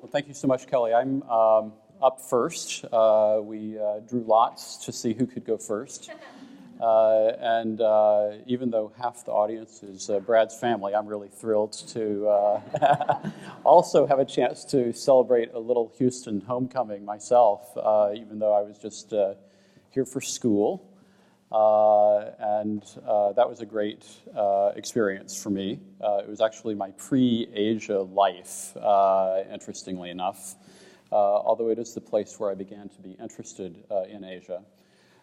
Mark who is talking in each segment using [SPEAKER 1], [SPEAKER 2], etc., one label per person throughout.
[SPEAKER 1] Well, thank you so much, Kelly. I'm up first. We drew lots to see who could go first. And even though half the audience is Brad's family, I'm really thrilled to also have a chance to celebrate a little Houston homecoming myself, even though I was just here for school. And that was a great experience for me. It was actually my pre-Asia life, interestingly enough, although it is the place where I began to be interested in Asia.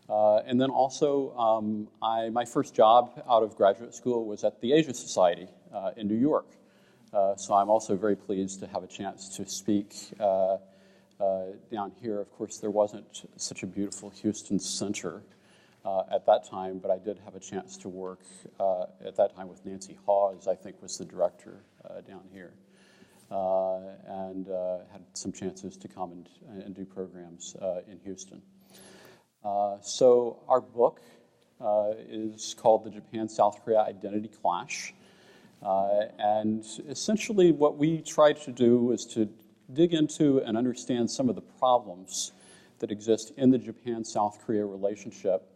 [SPEAKER 1] And then also, my first job out of graduate school was at the Asia Society in New York. So I'm also very pleased to have a chance to speak down here. Of course, there wasn't such a beautiful Houston center at that time, but I did have a chance to work at that time with Nancy Hawes, I think was the director down here, and had some chances to come and do programs in Houston. So our book is called The Japan-South Korea Identity Clash. And essentially what we tried to do was to dig into and understand some of the problems that exist in the Japan-South Korea relationship.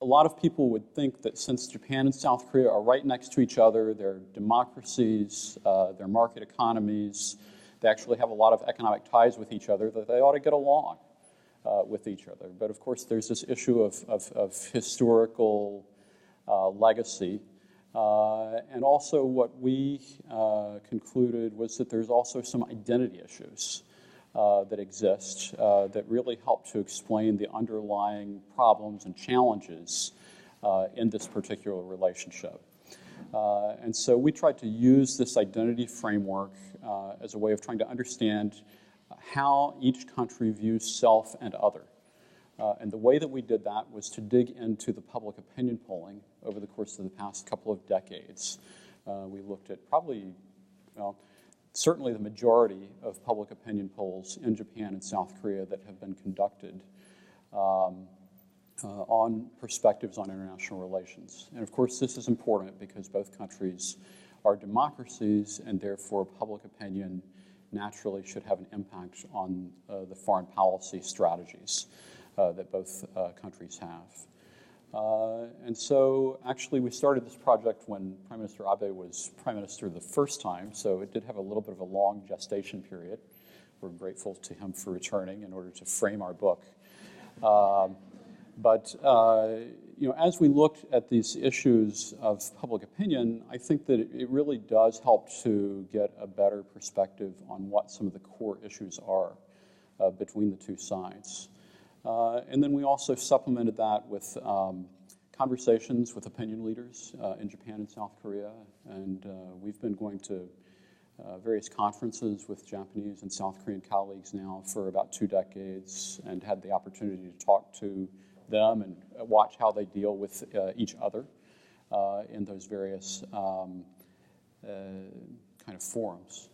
[SPEAKER 1] A lot of people would think that since Japan and South Korea are right next to each other, they're democracies, they're market economies, they actually have a lot of economic ties with each other, that they ought to get along with each other. But of course, there's this issue of historical legacy. And also what we concluded was that there's also some identity issues that exist that really help to explain the underlying problems and challenges in this particular relationship. And so we tried to use this identity framework as a way of trying to understand how each country views self and other. And the way that we did that was to dig into the public opinion polling over the course of the past couple of decades. We looked at probably, well, certainly the majority of public opinion polls in Japan and South Korea that have been conducted on perspectives on international relations. And of course, this is important because both countries are democracies, and therefore public opinion naturally should have an impact on the foreign policy strategies that both countries have. And so actually we started this project when Prime Minister Abe was Prime Minister the first time, so it did have a little bit of a long gestation period. We're grateful to him for returning in order to frame our book. But you know, as we looked at these issues of public opinion, I think that it really does help to get a better perspective on what some of the core issues are between the two sides. And then we also supplemented that with conversations with opinion leaders in Japan and South Korea. And we've been going to various conferences with Japanese and South Korean colleagues now for about 2 decades, and had the opportunity to talk to them and watch how they deal with each other in those various kind of forums.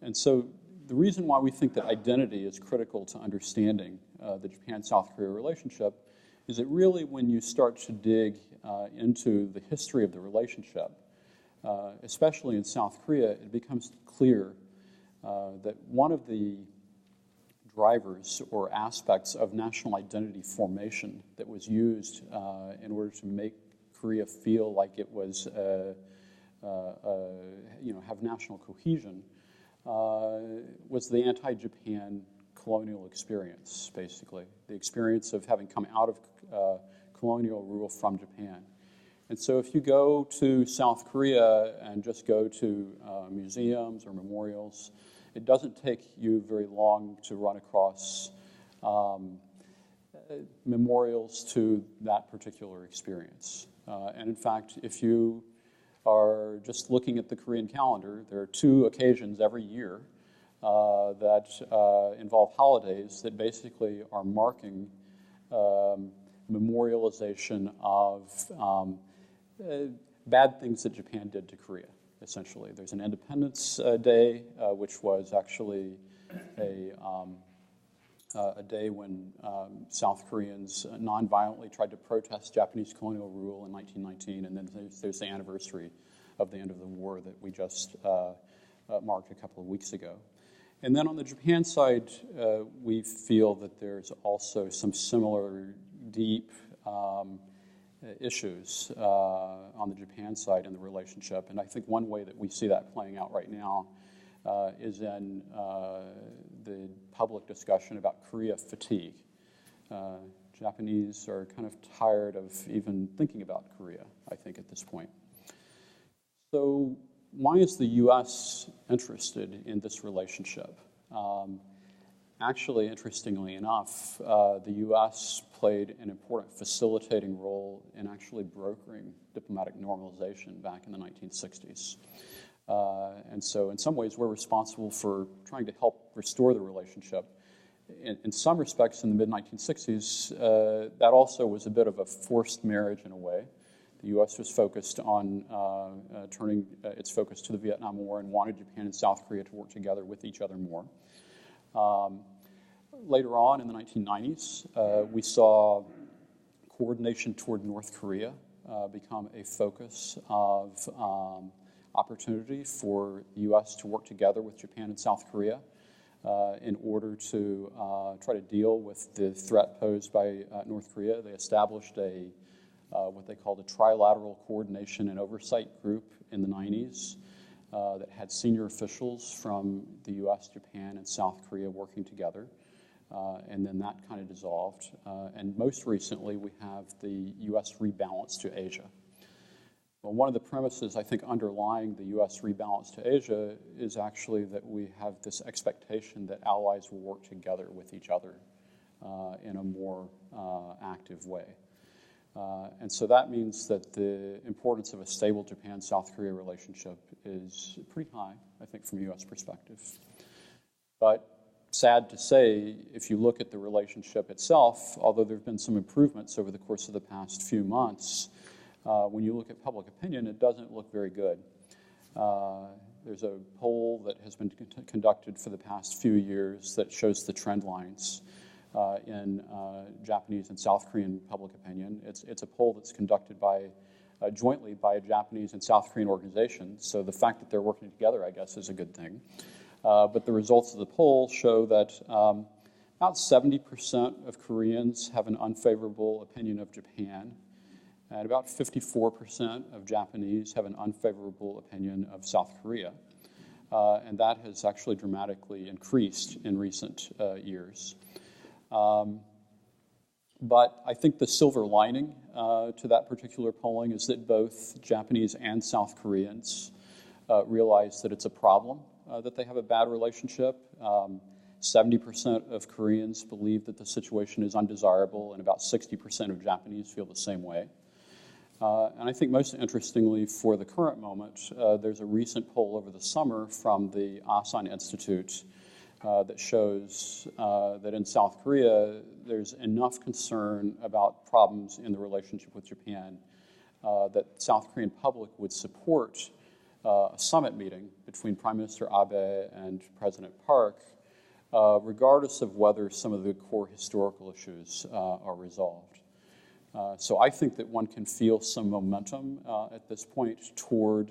[SPEAKER 1] And so the reason why we think that identity is critical to understanding the Japan-South Korea relationship is that really when you start to dig into the history of the relationship, especially in South Korea, it becomes clear that one of the drivers or aspects of national identity formation that was used in order to make Korea feel like it was, have national cohesion was the anti-Japan colonial experience, basically. The experience of having come out of colonial rule from Japan. And so if you go to South Korea and just go to museums or memorials, it doesn't take you very long to run across memorials to that particular experience. And in fact, if you are just looking at the Korean calendar, there are 2 occasions every year that involve holidays that basically are marking memorialization of bad things that Japan did to Korea, essentially. There's an Independence Day, which was actually a day when South Koreans nonviolently tried to protest Japanese colonial rule in 1919, and then there's the anniversary of the end of the war that we just marked a couple of weeks ago. And then on the Japan side, we feel that there's also some similar deep issues on the Japan side in the relationship. And I think one way that we see that playing out right now is in the public discussion about Korea fatigue. Japanese are kind of tired of even thinking about Korea, I think, at this point. So why is the U.S. interested in this relationship? Actually, interestingly enough, the U.S. played an important facilitating role in actually brokering diplomatic normalization back in the 1960s. And so in some ways, we're responsible for trying to help restore the relationship. In some respects, in the mid-1960s, that also was a bit of a forced marriage in a way. The U.S. was focused on turning its focus to the Vietnam War and wanted Japan and South Korea to work together with each other more. Later on, in the 1990s, we saw coordination toward North Korea become a focus of opportunity for the U.S. to work together with Japan and South Korea in order to try to deal with the threat posed by North Korea. They established what they called a trilateral coordination and oversight group in the 90s that had senior officials from the U.S., Japan, and South Korea working together. And then that kind of dissolved. And most recently, we have the U.S. rebalance to Asia. Well, one of the premises, I think, underlying the U.S. rebalance to Asia is actually that we have this expectation that allies will work together with each other in a more active way. And so that means that the importance of a stable Japan-South Korea relationship is pretty high, I think, from a U.S. perspective. But sad to say, if you look at the relationship itself, although there have been some improvements over the course of the past few months, when you look at public opinion, it doesn't look very good. There's a poll that has been conducted for the past few years that shows the trend lines in Japanese and South Korean public opinion. It's a poll that's conducted jointly by a Japanese and South Korean organization, so the fact that they're working together, I guess, is a good thing. But the results of the poll show that about 70% of Koreans have an unfavorable opinion of Japan, and about 54% of Japanese have an unfavorable opinion of South Korea. And that has actually dramatically increased in recent years. But I think the silver lining to that particular polling is that both Japanese and South Koreans realize that it's a problem that they have a bad relationship. 70% of Koreans believe that the situation is undesirable, and about 60% of Japanese feel the same way. And I think most interestingly for the current moment, there's a recent poll over the summer from the Asan Institute that shows that in South Korea, there's enough concern about problems in the relationship with Japan that South Korean public would support a summit meeting between Prime Minister Abe and President Park, regardless of whether some of the core historical issues are resolved. So I think that one can feel some momentum at this point toward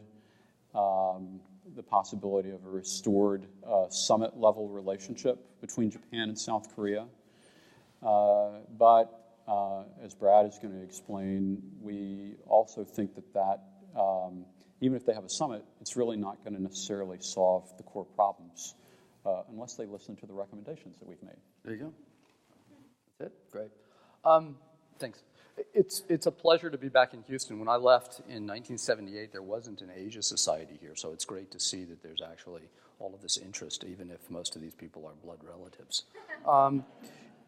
[SPEAKER 1] the possibility of a restored summit-level relationship between Japan and South Korea. But as Brad is going to explain, we also think that even if they have a summit, it's really not going to necessarily solve the core problems unless they listen to the recommendations that we've made.
[SPEAKER 2] There you go. That's it. Great. Thanks. It's a pleasure to be back in Houston. When I left in 1978, there wasn't an Asia Society here, so it's great to see that there's actually all of this interest, even if most of these people are blood relatives.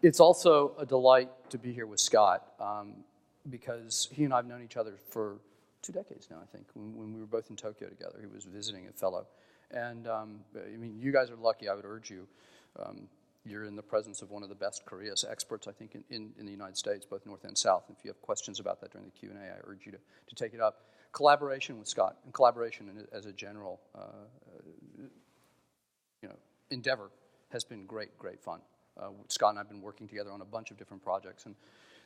[SPEAKER 2] It's also a delight to be here with Scott, because he and I have known each other for 2 decades now, I think, when we were both in Tokyo together. He was visiting a fellow. And, I mean, you guys are lucky, I would urge you. You're in the presence of one of the best Korea experts, I think, in the United States, both North and South. If you have questions about that during the Q&A, I urge you to take it up. Collaboration with Scott, and collaboration as a general endeavor has been great fun. Scott and I have been working together on a bunch of different projects, and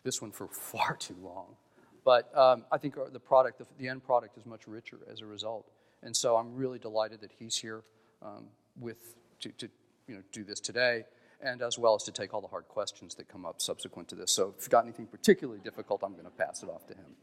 [SPEAKER 2] this one for far too long. But I think the end product is much richer as a result. And so I'm really delighted that he's here. to do this today, and as well as to take all the hard questions that come up subsequent to this. So if you've got anything particularly difficult, I'm going to pass it off to him.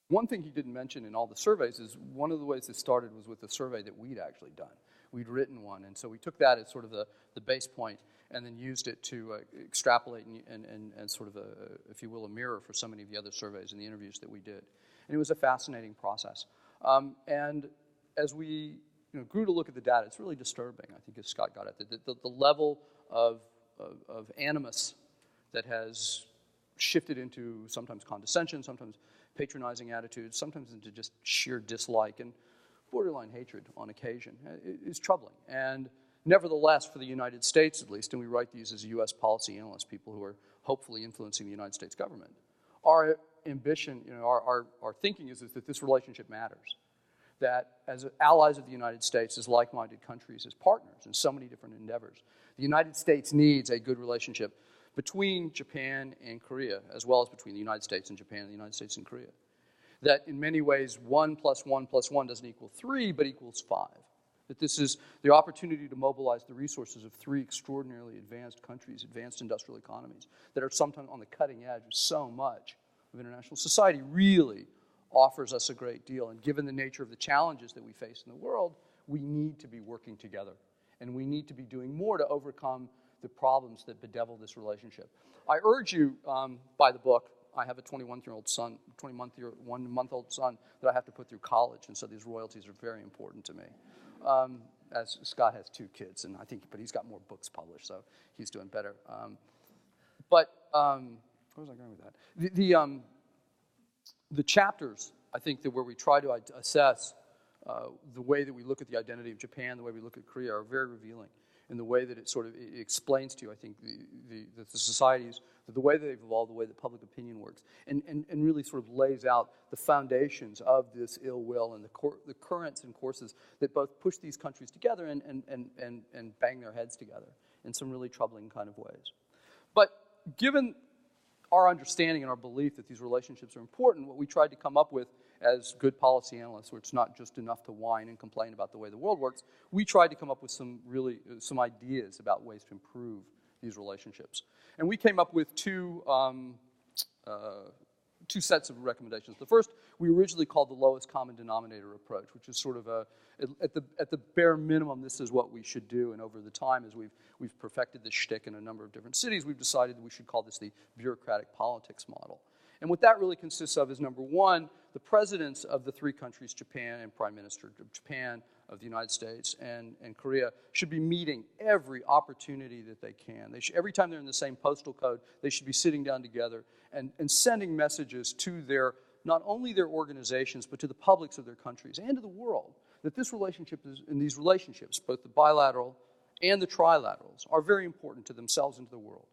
[SPEAKER 2] One thing he didn't mention in all the surveys is one of the ways this started was with a survey that we'd actually done. We'd written one, and so we took that as sort of the base point and then used it to extrapolate and sort of, if you will, a mirror for so many of the other surveys and the interviews that we did. And it was a fascinating process. And as we grew to look at the data, it's really disturbing, I think, as Scott got at it, the level of animus that has shifted into sometimes condescension, sometimes patronizing attitudes, sometimes into just sheer dislike and borderline hatred on occasion, is troubling. And nevertheless, for the United States at least, and we write these as U.S. policy analysts, people who are hopefully influencing the United States government, our ambition, our thinking is that this relationship matters. That as allies of the United States, as like-minded countries, as partners in so many different endeavors, the United States needs a good relationship between Japan and Korea, as well as between the United States and Japan and the United States and Korea. That in many ways, 1 + 1 + 1 doesn't equal 3, but equals 5. That this is the opportunity to mobilize the resources of 3 extraordinarily advanced countries, advanced industrial economies, that are sometimes on the cutting edge of so much of international society, really offers us a great deal. And given the nature of the challenges that we face in the world, we need to be working together. And we need to be doing more to overcome the problems that bedevil this relationship. I urge you, buy the book. I have a 21-month-old son that I have to put through college, and so these royalties are very important to me. As Scott has 2 kids, but he's got more books published, so he's doing better. Where was I going with that? The chapters, I think, that where we try to assess the way that we look at the identity of Japan, the way we look at Korea, are very revealing in the way that it explains to you, I think, the societies, the way that they've evolved, the way that public opinion works, and really sort of lays out the foundations of this ill will and the currents and courses that both push these countries together and bang their heads together in some really troubling kind of ways. But given our understanding and our belief that these relationships are important, what we tried to come up with as good policy analysts, where it's not just enough to whine and complain about the way the world works, we tried to come up with some ideas about ways to improve these relationships. And we came up with two sets of recommendations. The first, we originally called the lowest common denominator approach, which is sort of at the bare minimum, this is what we should do. And over the time, as we've perfected this shtick in a number of different cities, we've decided that we should call this the bureaucratic politics model. And what that really consists of is, number one, the presidents of the 3 countries, Japan and Prime Minister of Japan, of the United States, and Korea, should be meeting every opportunity that they can. Every time they're in the same postal code, they should be sitting down together and sending messages to not only their organizations, but to the publics of their countries and to the world, that these relationships, both the bilateral and the trilaterals, are very important to themselves and to the world.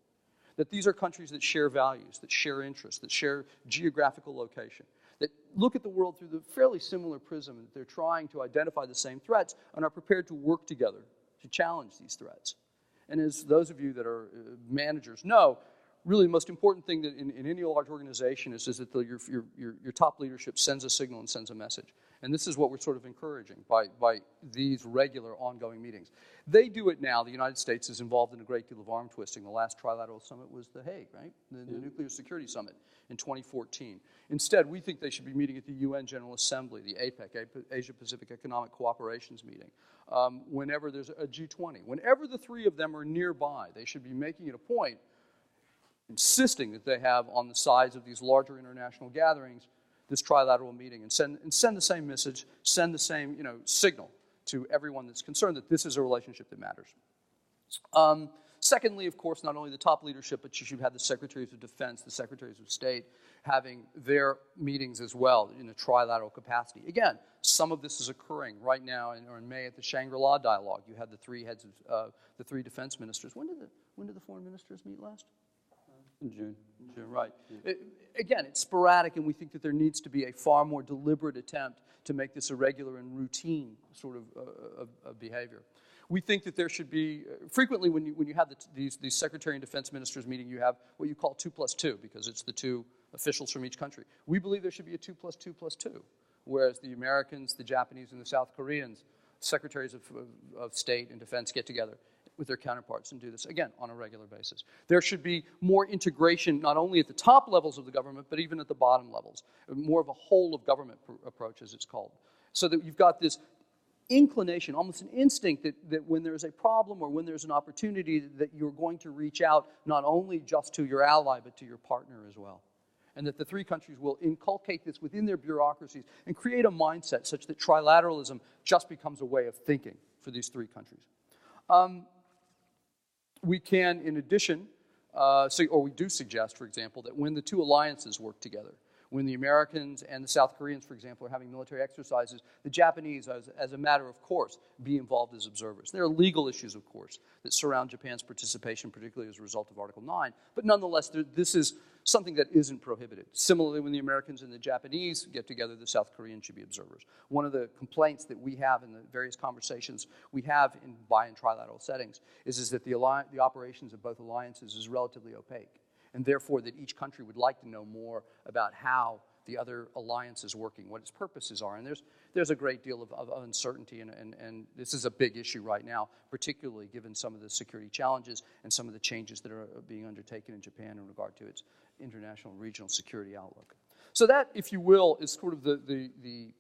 [SPEAKER 2] That these are countries that share values, that share interests, that share geographical location, that look at the world through the fairly similar prism, and that they're trying to identify the same threats and are prepared to work together to challenge these threats. And as those of you that are managers know, really the most important thing that in any large organization is that your top leadership sends a signal and sends a message. And this is what we're sort of encouraging by these regular ongoing meetings. They do it now. The United States is involved in a great deal of arm twisting. The last trilateral summit was The Hague, right? The Nuclear Security Summit in 2014. Instead, we think they should be meeting at the UN General Assembly, the APEC, Asia-Pacific Economic Cooperations meeting, whenever there's a G20. Whenever the 3 of them are nearby, they should be making it a point, insisting that they have on the sides of these larger international gatherings this trilateral meeting and send the same message, send the same signal to everyone that's concerned that this is a relationship that matters. Secondly, of course, not only the top leadership, but you should have the Secretaries of Defense, the Secretaries of State, having their meetings as well in a trilateral capacity. Again, some of this is occurring right now or in May at the Shangri-La Dialogue. You had the 3 heads of the 3 defense ministers. When did the foreign ministers meet last?
[SPEAKER 1] In June.
[SPEAKER 2] Right. Again, it's sporadic, and we think that there needs to be a far more deliberate attempt to make this a regular and routine sort of behavior. We think that there should be, frequently when you have these Secretary and Defense Ministers meeting, you have what you call 2+2, because it's the 2 officials from each country. We believe there should be a 2+2+2. whereas the Americans, the Japanese, and the South Koreans, secretaries of state and defense get together with their counterparts and do this, again, on a regular basis. There should be more integration, not only at the top levels of the government, but even at the bottom levels, more of a whole-of-government approach, as it's called, so that you've got this inclination, almost an instinct, that when there's a problem or when there's an opportunity, that you're going to reach out not only just to your ally, but to your partner as well. And that the three countries will inculcate this within their bureaucracies and create a mindset such that trilateralism just becomes a way of thinking for these three countries. We can, in addition, we do suggest, for example, that when the two alliances work together, when the Americans and the South Koreans, for example, are having military exercises, the Japanese, as a matter of course, be involved as observers. There are legal issues, of course, that surround Japan's participation, particularly as a result of Article 9, but nonetheless, this is something that isn't prohibited. Similarly, when the Americans and the Japanese get together, the South Koreans should be observers. One of the complaints that we have in the various conversations we have in bi- and trilateral settings is that the operations of both alliances is relatively opaque, and therefore that each country would like to know more about how the other alliance is working, what its purposes are. And there's a great deal of uncertainty, and this is a big issue right now, particularly given some of the security challenges and some of the changes that are being undertaken in Japan in regard to its international and regional security outlook. So that, if you will, is sort of the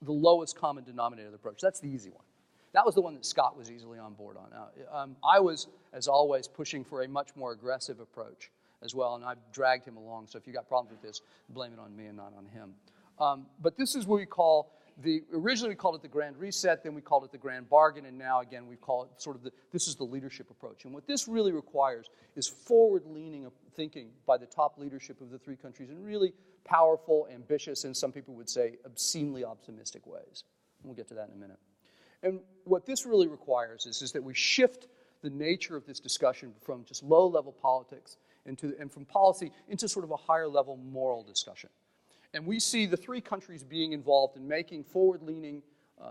[SPEAKER 2] lowest common denominator approach. That's the easy one. That was the one that Scott was easily on board on. I was, as always, pushing for a much more aggressive approach as well, and I've dragged him along, so if you got problems with this, blame it on me and not on him. But this is what we call originally we called it the Grand Reset, then we called it the Grand Bargain, and now again we call it sort of this is the leadership approach. And what this really requires is forward-leaning thinking by the top leadership of the three countries in really powerful, ambitious, and some people would say obscenely optimistic ways. And we'll get to that in a minute. And what this really requires is that we shift the nature of this discussion from just low-level politics and from policy into sort of a higher-level moral discussion. And we see the three countries being involved in making forward-leaning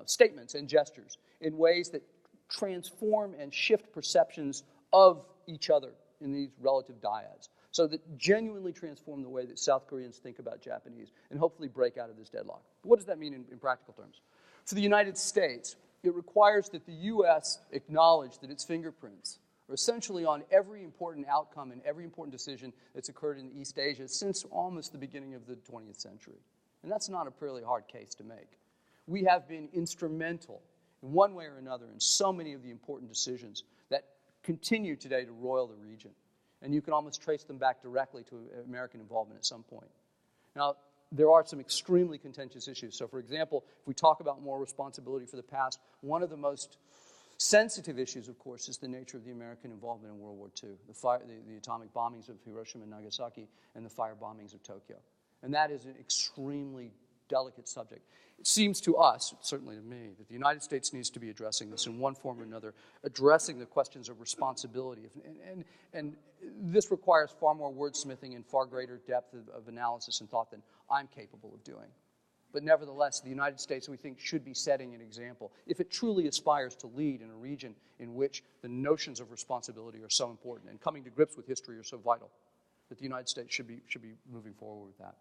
[SPEAKER 2] statements and gestures in ways that transform and shift perceptions of each other in these relative dyads, so that genuinely transform the way that South Koreans think about Japanese and hopefully break out of this deadlock. But what does that mean in practical terms? For the United States, it requires that the U.S. acknowledge that its fingerprints are essentially on every important outcome and every important decision that's occurred in East Asia since almost the beginning of the 20th century. And that's not a fairly hard case to make. We have been instrumental in one way or another in so many of the important decisions that continue today to roil the region. And you can almost trace them back directly to American involvement at some point. Now, there are some extremely contentious issues. So, for example, if we talk about moral responsibility for the past, one of the most sensitive issues, of course, is the nature of the American involvement in World War II, the atomic bombings of Hiroshima and Nagasaki and the fire bombings of Tokyo. And that is an extremely delicate subject. It seems to us, certainly to me, that the United States needs to be addressing this in one form or another, addressing the questions of responsibility. And this requires far more wordsmithing and far greater depth of analysis and thought than I'm capable of doing. But nevertheless, the United States, we think, should be setting an example if it truly aspires to lead in a region in which the notions of responsibility are so important and coming to grips with history are so vital, that the United States should be moving forward with that.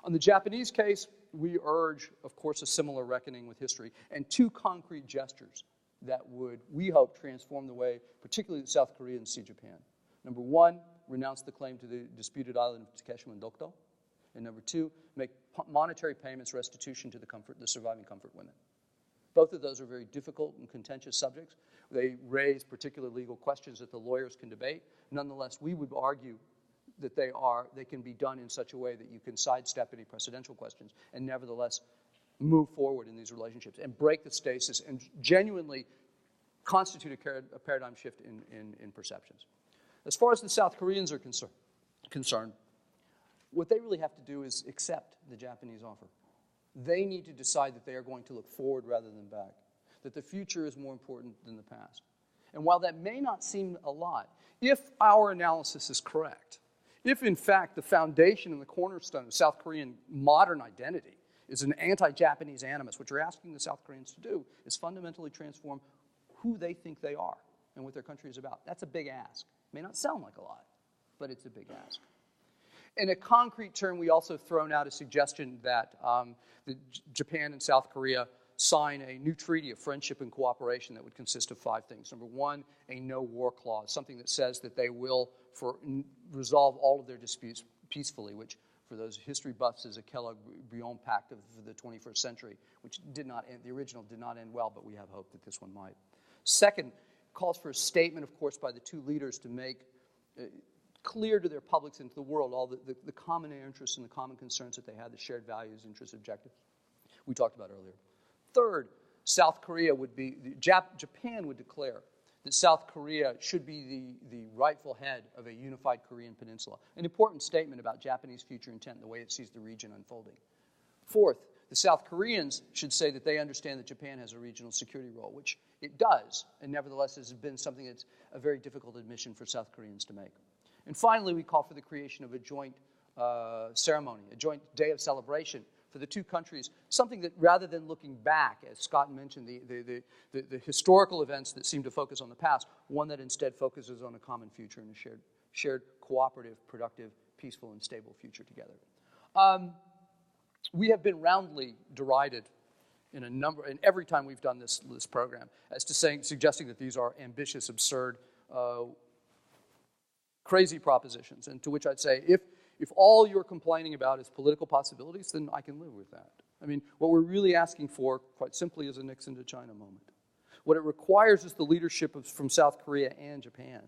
[SPEAKER 2] On the Japanese case, we urge, of course, a similar reckoning with history and two concrete gestures that would, we hope, transform the way, particularly the South Koreans see Japan. Number one, renounce the claim to the disputed island of Takeshima and Dokdo. And number two, make monetary payments restitution to the surviving comfort women. Both of those are very difficult and contentious subjects. They raise particular legal questions that the lawyers can debate. Nonetheless, we would argue that they can be done in such a way that you can sidestep any precedential questions and nevertheless move forward in these relationships and break the stasis and genuinely constitute a paradigm shift in perceptions. As far as the South Koreans are concerned, what they really have to do is accept the Japanese offer. They need to decide that they are going to look forward rather than back, that the future is more important than the past. And while that may not seem a lot, if our analysis is correct, if in fact the foundation and the cornerstone of South Korean modern identity is an anti-Japanese animus, what you're asking the South Koreans to do is fundamentally transform who they think they are and what their country is about. That's a big ask. It may not sound like a lot, but it's a big ask. In a concrete term, we also thrown out a suggestion that Japan and South Korea sign a new treaty of friendship and cooperation that would consist of 5 things. Number 1, a no-war clause, something that says that they will resolve all of their disputes peacefully, which for those history buffs is a Kellogg-Briand Pact of the 21st century, which did not end, the original did not end well, but we have hope that this one might. Second, calls for a statement, of course, by the 2 leaders to make clear to their publics and to the world all the common interests and the common concerns that they had, the shared values, interests, objectives we talked about earlier. Third, Japan would declare that South Korea should be the rightful head of a unified Korean peninsula, an important statement about Japanese future intent and the way it sees the region unfolding. Fourth, the South Koreans should say that they understand that Japan has a regional security role, which it does, and nevertheless has been something that's a very difficult admission for South Koreans to make. And finally, we call for the creation of a joint ceremony, a joint day of celebration for the 2 countries, something that rather than looking back, as Scott mentioned, the historical events that seem to focus on the past, one that instead focuses on a common future and a shared cooperative, productive, peaceful, and stable future together. We have been roundly derided in every time we've done this program as to suggesting that these are ambitious, absurd, crazy propositions, and to which I'd say, if all you're complaining about is political possibilities, then I can live with that. I mean, what we're really asking for, quite simply, is a Nixon to China moment. What it requires is the leadership from South Korea and Japan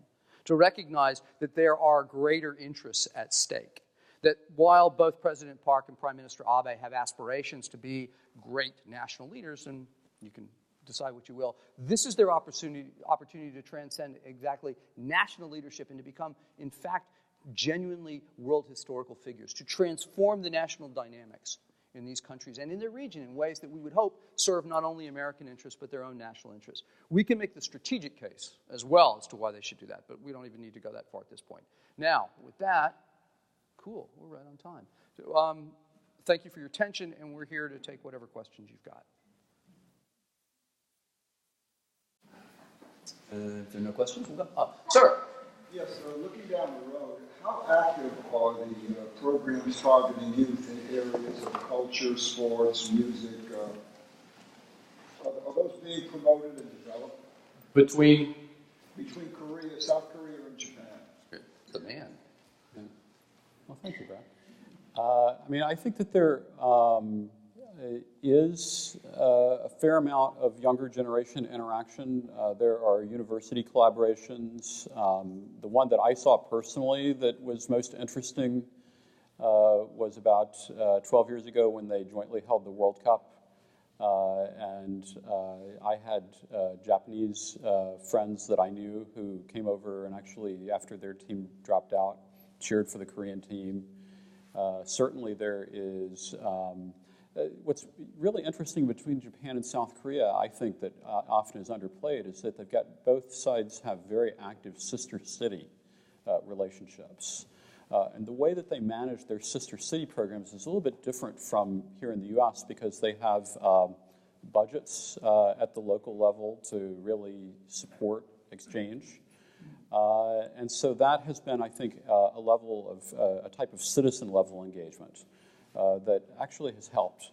[SPEAKER 2] to recognize that there are greater interests at stake. That while both President Park and Prime Minister Abe have aspirations to be great national leaders, and you can decide what you will, this is their opportunity to transcend exactly national leadership and to become, in fact, genuinely world historical figures, to transform the national dynamics in these countries and in their region in ways that we would hope serve not only American interests but their own national interests. We can make the strategic case as well as to why they should do that, but we don't even need to go that far at this point. Now, with that, cool, we're right on time. So, thank you for your attention, and we're here to take whatever questions you've got. If there are no questions, we'll go. Sir.
[SPEAKER 3] Yes, looking down the road, how active are the programs targeting youth in areas of culture, sports, music? Are those being promoted and developed?
[SPEAKER 2] Between
[SPEAKER 3] Korea, South Korea, and Japan?
[SPEAKER 2] The man.
[SPEAKER 1] Yeah. Well, thank you, Brad. I mean, I think that there is a fair amount of younger generation interaction. There are university collaborations. The one that I saw personally that was most interesting was about 12 years ago when they jointly held the World Cup. And I had Japanese friends that I knew who came over and actually, after their team dropped out, cheered for the Korean team. Certainly there is... what's really interesting between Japan and South Korea, I think that often is underplayed, is that they've got, both sides have very active sister city relationships. And the way that they manage their sister city programs is a little bit different from here in the U.S. because they have budgets at the local level to really support exchange. And so that has been, I think, a level of, a type of citizen level engagement that actually has helped.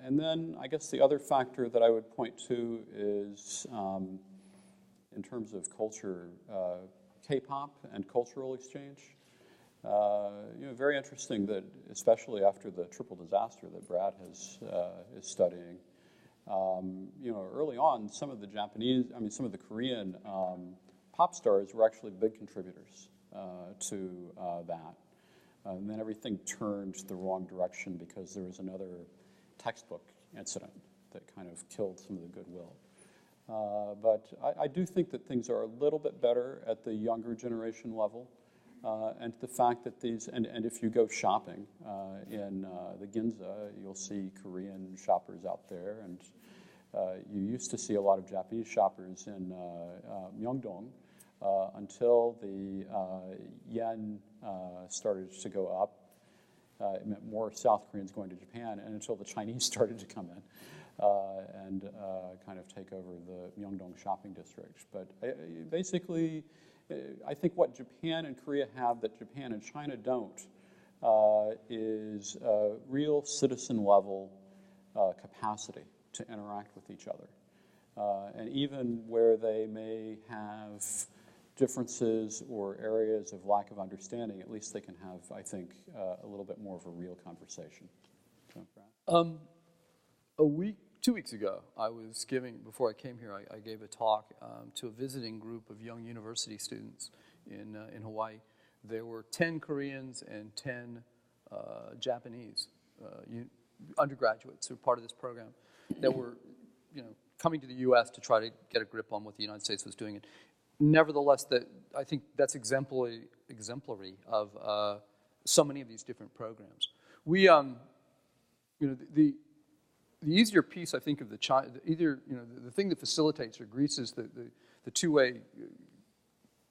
[SPEAKER 1] And then I guess the other factor that I would point to is, in terms of culture, K-pop and cultural exchange. Very interesting that, especially after the triple disaster that Brad is studying, early on, some of the Korean pop stars were actually big contributors to that. And then everything turned the wrong direction because there was another textbook incident that kind of killed some of the goodwill. But I do think that things are a little bit better at the younger generation level. And the fact that these, and if you go shopping in the Ginza, you'll see Korean shoppers out there. And you used to see a lot of Japanese shoppers in Myeongdong until the yen started to go up. It meant more South Koreans going to Japan, and until the Chinese started to come in and kind of take over the Myeongdong shopping district. But basically, I think what Japan and Korea have that Japan and China don't is a real citizen-level capacity to interact with each other. And even where they may have differences or areas of lack of understanding, at least they can have, I think, a little bit more of a real conversation. So,
[SPEAKER 2] Brad? 2 weeks ago, I was giving, before I came here, I gave a talk to a visiting group of young university students in Hawaii. There were 10 Koreans and 10 Japanese undergraduates who were part of this program that were, coming to the U.S. to try to get a grip on what the United States was doing. And nevertheless, I think that's exemplary of so many of these different programs. We, the easier piece, I think, of the thing that facilitates or greases the two-way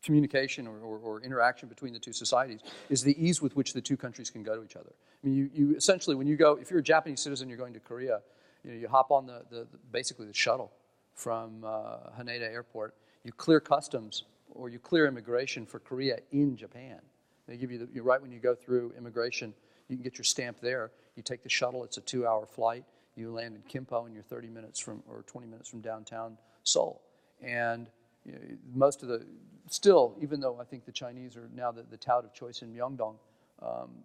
[SPEAKER 2] communication or interaction between the two societies is the ease with which the two countries can go to each other. I mean, you essentially, when you go, if you're a Japanese citizen, you're going to Korea, you hop on basically the shuttle from Haneda Airport, you clear customs or you clear immigration for Korea in Japan. They give you right when you go through immigration, you can get your stamp there. You take the shuttle, it's a 2-hour flight. You land in Kimpo and you're 30 minutes or 20 minutes from downtown Seoul. And most of still, even though I think the Chinese are now the tout of choice in Myeongdong,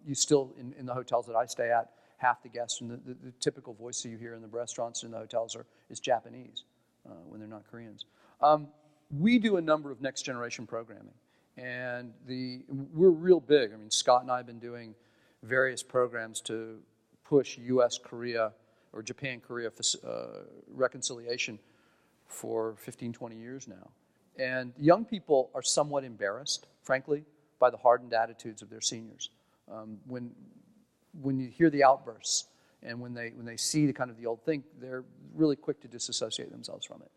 [SPEAKER 2] you still, in the hotels that I stay at, half the guests and the typical voice that you hear in the restaurants and the hotels is Japanese when they're not Koreans. We do a number of next generation programming, and we're real big. I mean, Scott and I have been doing various programs to push U.S.-Korea or Japan-Korea reconciliation for 15, 20 years now. And young people are somewhat embarrassed, frankly, by the hardened attitudes of their seniors. When you hear the outbursts and when they see the old thing, they're really quick to disassociate themselves from it.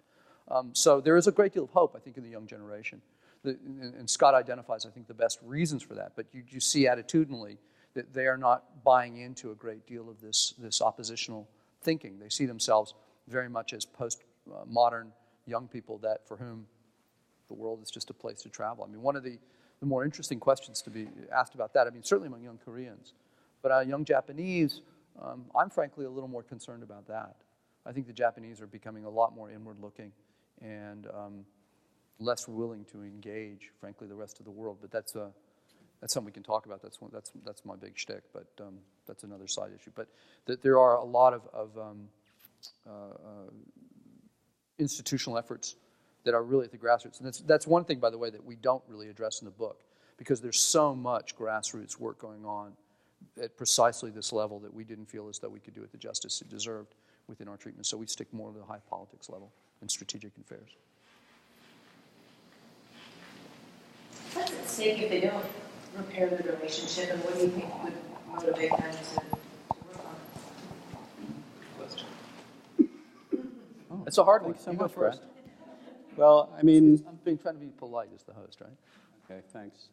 [SPEAKER 2] So there is a great deal of hope, I think, in the young generation. And Scott identifies, I think, the best reasons for that. But you see attitudinally that they are not buying into a great deal of this oppositional thinking. They see themselves very much as post-modern young people for whom the world is just a place to travel. I mean, one of the more interesting questions to be asked about that, I mean, certainly among young Koreans, but young Japanese, I'm frankly a little more concerned about that. I think the Japanese are becoming a lot more inward-looking and less willing to engage, frankly, the rest of the world. But that's something we can talk about. That's my big shtick, but that's another side issue. But there are a lot of institutional efforts that are really at the grassroots. And that's one thing, by the way, that we don't really address in the book, because there's so much grassroots work going on at precisely this level that we didn't feel as though we could do it the justice it deserved within our treatment. So we stick more to the high politics level and strategic affairs.
[SPEAKER 4] What's at stake if they don't repair the relationship, and what do you think would motivate them to work on it?
[SPEAKER 2] It's a hard one.
[SPEAKER 1] So
[SPEAKER 2] You go
[SPEAKER 1] much,
[SPEAKER 2] first.
[SPEAKER 1] Brad. Well, I mean...
[SPEAKER 2] I'm trying to be polite as the host, right?
[SPEAKER 1] Okay, thanks.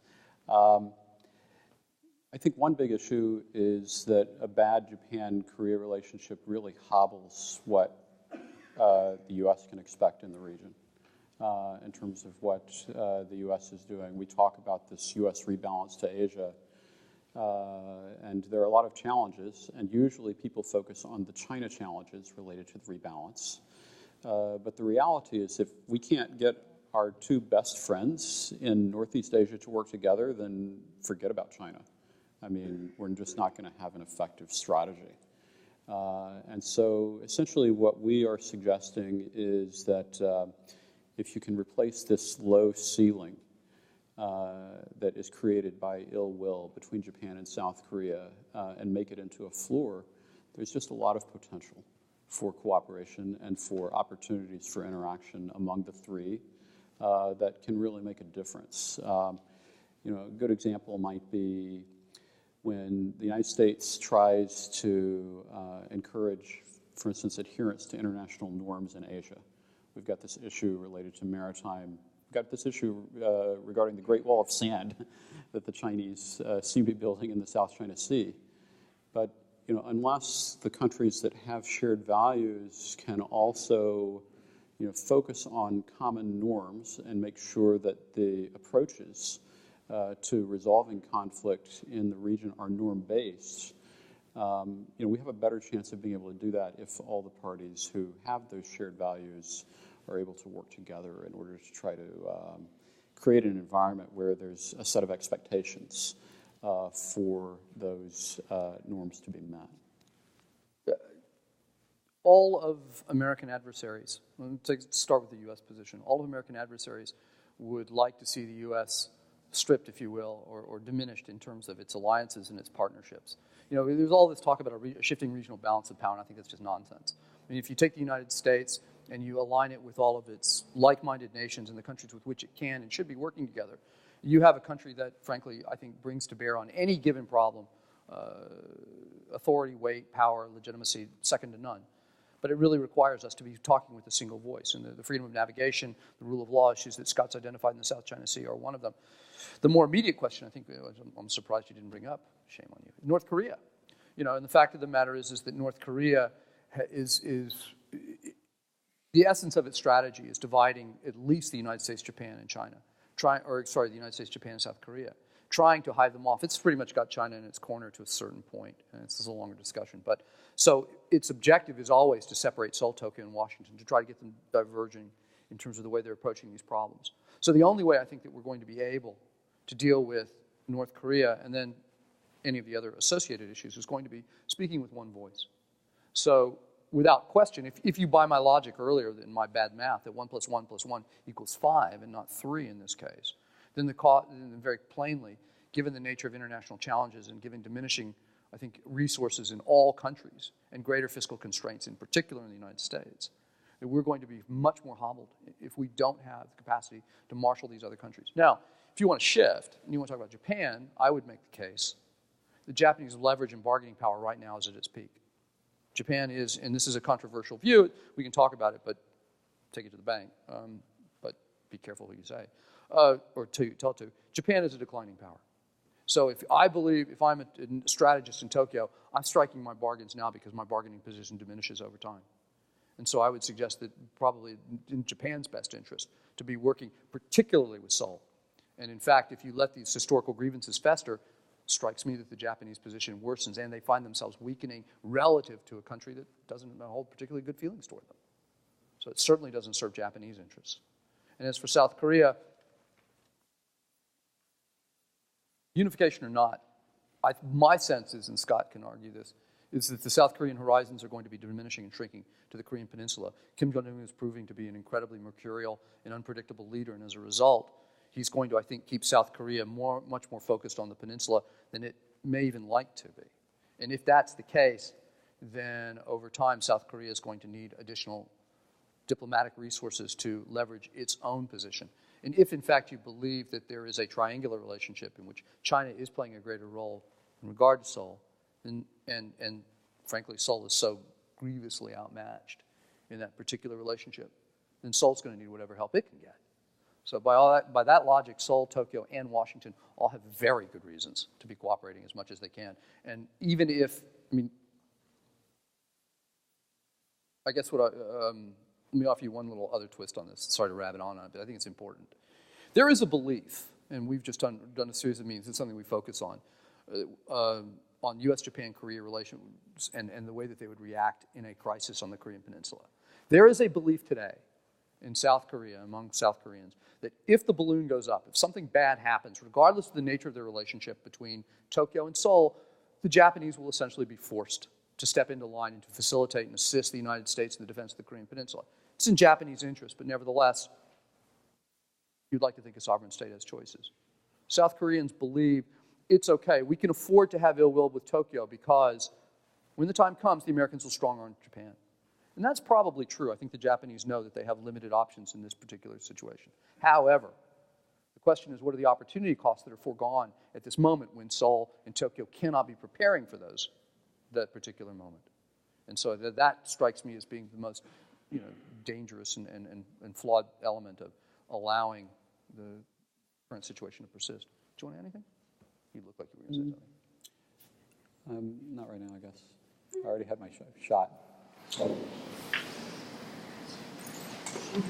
[SPEAKER 1] I think one big issue is that a bad Japan-Korea relationship really hobbles what the U.S. can expect in the region in terms of what the U.S. is doing. We talk about this U.S. rebalance to Asia, and there are a lot of challenges, and usually people focus on the China challenges related to the rebalance. But the reality is, if we can't get our two best friends in Northeast Asia to work together, then forget about China. I mean, we're just not going to have an effective strategy. And so essentially what we are suggesting is that if you can replace this low ceiling that is created by ill will between Japan and South Korea and make it into a floor, there's just a lot of potential for cooperation and for opportunities for interaction among the three that can really make a difference. A good example might be when the United States tries to encourage, for instance, adherence to international norms in Asia. We've got this issue related to maritime. We've got this issue regarding the Great Wall of Sand that the Chinese seem to be building in the South China Sea. But unless the countries that have shared values can also focus on common norms and make sure that the approaches to resolving conflict in the region are norm-based, we have a better chance of being able to do that if all the parties who have those shared values are able to work together in order to try to create an environment where there's a set of expectations for those norms to be met.
[SPEAKER 2] All of American adversaries, let's start with the U.S. position, all of American adversaries would like to see the U.S. stripped, if you will, or diminished in terms of its alliances and its partnerships. There's all this talk about a shifting regional balance of power, and I think that's just nonsense. I mean, if you take the United States and you align it with all of its like-minded nations and the countries with which it can and should be working together, you have a country that, frankly, I think brings to bear on any given problem authority, weight, power, legitimacy, second to none. But it really requires us to be talking with a single voice. And the freedom of navigation, the rule of law issues that Scott's identified in the South China Sea are one of them. The more immediate question, I think, I'm surprised you didn't bring up, shame on you, North Korea. And the fact of the matter is that North Korea is the essence of its strategy is dividing at least the United States, Japan, and China. The United States, Japan, and South Korea, trying to hive them off. It's pretty much got China in its corner to a certain point, and this is a longer discussion. But so its objective is always to separate Seoul, Tokyo, and Washington, to try to get them diverging in terms of the way they're approaching these problems. So the only way I think that we're going to be able to deal with North Korea and then any of the other associated issues is going to be speaking with one voice. So without question, if you buy my logic earlier in my bad math that 1 + 1 + 1 = 5 and not 3 in this case, then very plainly, given the nature of international challenges and given diminishing, I think, resources in all countries and greater fiscal constraints, in particular in the United States, that we're going to be much more hobbled if we don't have the capacity to marshal these other countries. Now, if you want to shift and you want to talk about Japan, I would make the case the Japanese leverage and bargaining power right now is at its peak. Japan is, and this is a controversial view, we can talk about it, but take it to the bank, but be careful who you say, or tell it to. Japan is a declining power. So if I'm a strategist in Tokyo, I'm striking my bargains now because my bargaining position diminishes over time. And so I would suggest that probably in Japan's best interest to be working particularly with Seoul. And in fact, if you let these historical grievances fester, strikes me that the Japanese position worsens and they find themselves weakening relative to a country that doesn't hold particularly good feelings toward them. So it certainly doesn't serve Japanese interests. And as for South Korea, unification or not, my sense is, and Scott can argue this, is that the South Korean horizons are going to be diminishing and shrinking to the Korean Peninsula. Kim Jong-un is proving to be an incredibly mercurial and unpredictable leader, and as a result, he's going to, I think, keep South Korea much more focused on the peninsula than it may even like to be. And if that's the case, then over time, South Korea is going to need additional diplomatic resources to leverage its own position. And if, in fact, you believe that there is a triangular relationship in which China is playing a greater role in regard to Seoul, and frankly, Seoul is so grievously outmatched in that particular relationship, then Seoul's going to need whatever help it can get. So by that logic, Seoul, Tokyo, and Washington all have very good reasons to be cooperating as much as they can. And even if, I guess let me offer you one little other twist on this. Sorry to rabbit on it, but I think it's important. There is a belief, and we've just done a series of meetings, it's something we focus on U.S., Japan, Korea relations and the way that they would react in a crisis on the Korean Peninsula. There is a belief today in South Korea, among South Koreans, that if the balloon goes up, if something bad happens, regardless of the nature of their relationship between Tokyo and Seoul, the Japanese will essentially be forced to step into line and to facilitate and assist the United States in the defense of the Korean Peninsula. It's in Japanese interest, but nevertheless, you'd like to think a sovereign state has choices. South Koreans believe it's okay. We can afford to have ill will with Tokyo because when the time comes, the Americans will strong-arm Japan. And that's probably true. I think the Japanese know that they have limited options in this particular situation. However, the question is, what are the opportunity costs that are foregone at this moment when Seoul and Tokyo cannot be preparing for that particular moment? And so that strikes me as being the most dangerous and flawed element of allowing the current situation to persist. Do you want to add anything? You look like you were going to say something.
[SPEAKER 1] Not right now, I guess. I already had my shot.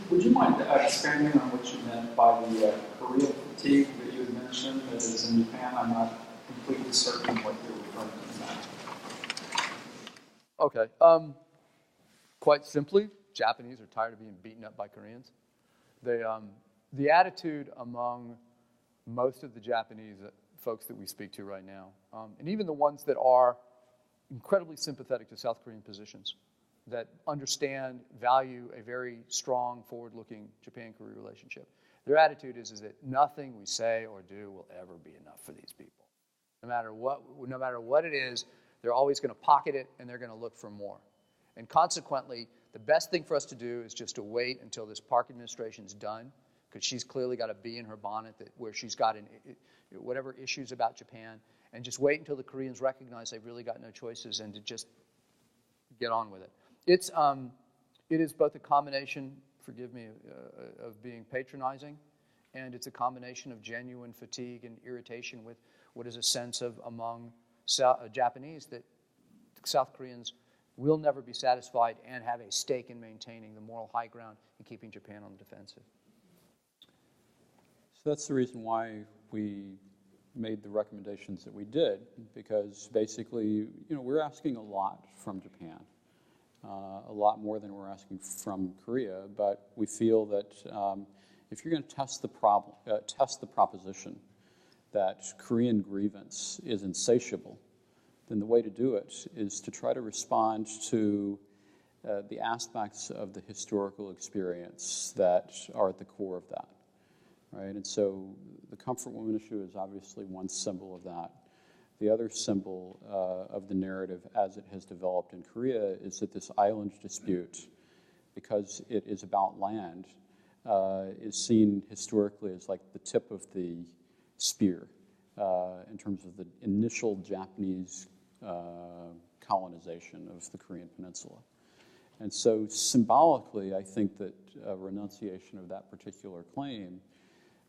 [SPEAKER 5] Would you mind expanding on what you meant by the Korea fatigue that you mentioned that is in Japan? I'm not completely certain what you're referring to now.
[SPEAKER 2] Okay. Quite simply, Japanese are tired of being beaten up by Koreans. The attitude among most of the Japanese folks that we speak to right now, and even the ones that are incredibly sympathetic to South Korean positions, that understand, value a very strong, forward-looking Japan-Korea relationship, their attitude is that nothing we say or do will ever be enough for these people. No matter what it is, they're always going to pocket it, and they're going to look for more. And consequently, the best thing for us to do is just to wait until this Park administration's done, because she's clearly got a bee in her bonnet where she's got whatever issues about Japan, and just wait until the Koreans recognize they've really got no choices and to just get on with it. It is both a combination, forgive me, of being patronizing, and it's a combination of genuine fatigue and irritation with what is a sense of among Japanese that South Koreans will never be satisfied and have a stake in maintaining the moral high ground and keeping Japan on the defensive.
[SPEAKER 1] So that's the reason why we made the recommendations that we did, because basically, we're asking a lot from Japan, a lot more than we're asking from Korea. But we feel that if you're going to test the proposition that Korean grievance is insatiable, then the way to do it is to try to respond to the aspects of the historical experience that are at the core of that, right? And so the comfort woman issue is obviously one symbol of that. The other symbol of the narrative as it has developed in Korea is that this island dispute, because it is about land, is seen historically as like the tip of the spear in terms of the initial Japanese colonization of the Korean Peninsula. And so symbolically, I think that a renunciation of that particular claim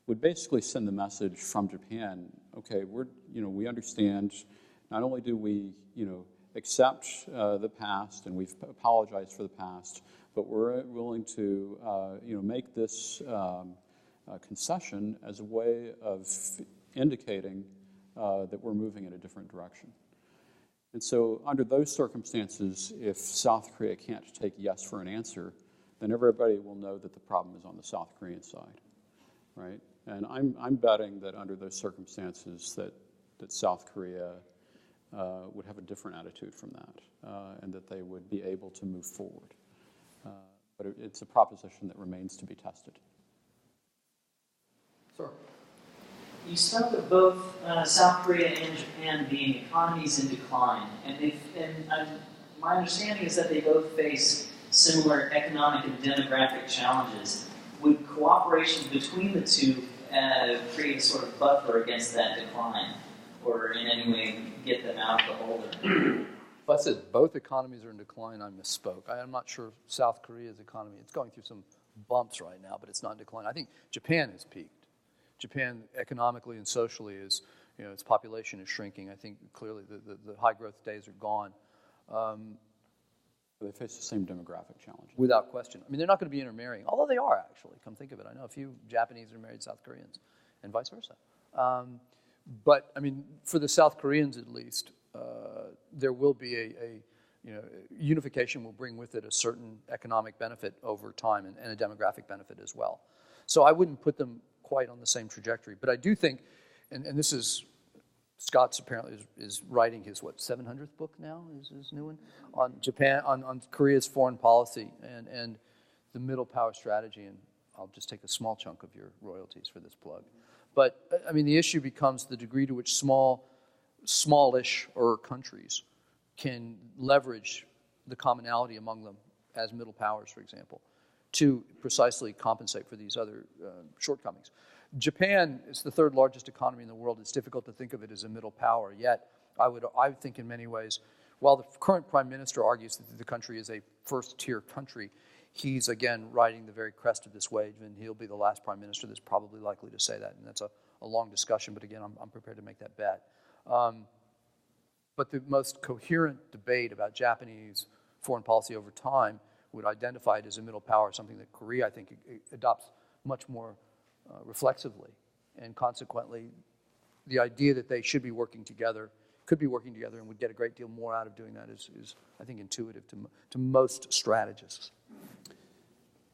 [SPEAKER 1] would basically send the message from Japan, okay, we understand, not only do we, accept the past and we've apologized for the past, but we're willing to, make this concession as a way of indicating that we're moving in a different direction. And so under those circumstances, if South Korea can't take yes for an answer, then everybody will know that the problem is on the South Korean side, right? And I'm betting that under those circumstances that South Korea would have a different attitude from that, and that they would be able to move forward. But it's a proposition that remains to be tested.
[SPEAKER 2] Sir.
[SPEAKER 6] You spoke of both South Korea and Japan being economies in decline, my understanding is that they both face similar economic and demographic challenges. Would cooperation between the two create a sort of buffer against that decline, or in any way get them out of the hole?
[SPEAKER 2] If I said both economies are in decline, I misspoke. I'm not sure South Korea's economy, it's going through some bumps right now, but it's not in decline. I think Japan has peaked. Japan economically and socially is, its population is shrinking. I think clearly the high growth days are gone.
[SPEAKER 1] They face the same demographic challenge.
[SPEAKER 2] Without question. I mean, they're not going to be intermarrying, although they are actually, come think of it. I know a few Japanese are married South Koreans and vice versa. But, I mean, for the South Koreans at least, there will be unification will bring with it a certain economic benefit over time and a demographic benefit as well. So I wouldn't put them quite on the same trajectory. But I do think, and this is, Scott's apparently is writing his, 700th book now, is his new one, on Japan, on Korea's foreign policy and the middle power strategy. And I'll just take a small chunk of your royalties for this plug. But, I mean, the issue becomes the degree to which smallish countries can leverage the commonality among them as middle powers, for example, to precisely compensate for these other shortcomings. Japan is the third largest economy in the world. It's difficult to think of it as a middle power, yet I think in many ways, while the current prime minister argues that the country is a first-tier country, he's, again, riding the very crest of this wave, and he'll be the last prime minister that's probably likely to say that, and that's a long discussion, but again, I'm prepared to make that bet. But the most coherent debate about Japanese foreign policy over time would identify it as a middle power, something that Korea, I think, adopts much more reflexively. And consequently, the idea that they should be working together, could be working together, and would get a great deal more out of doing that is I think, intuitive to most strategists.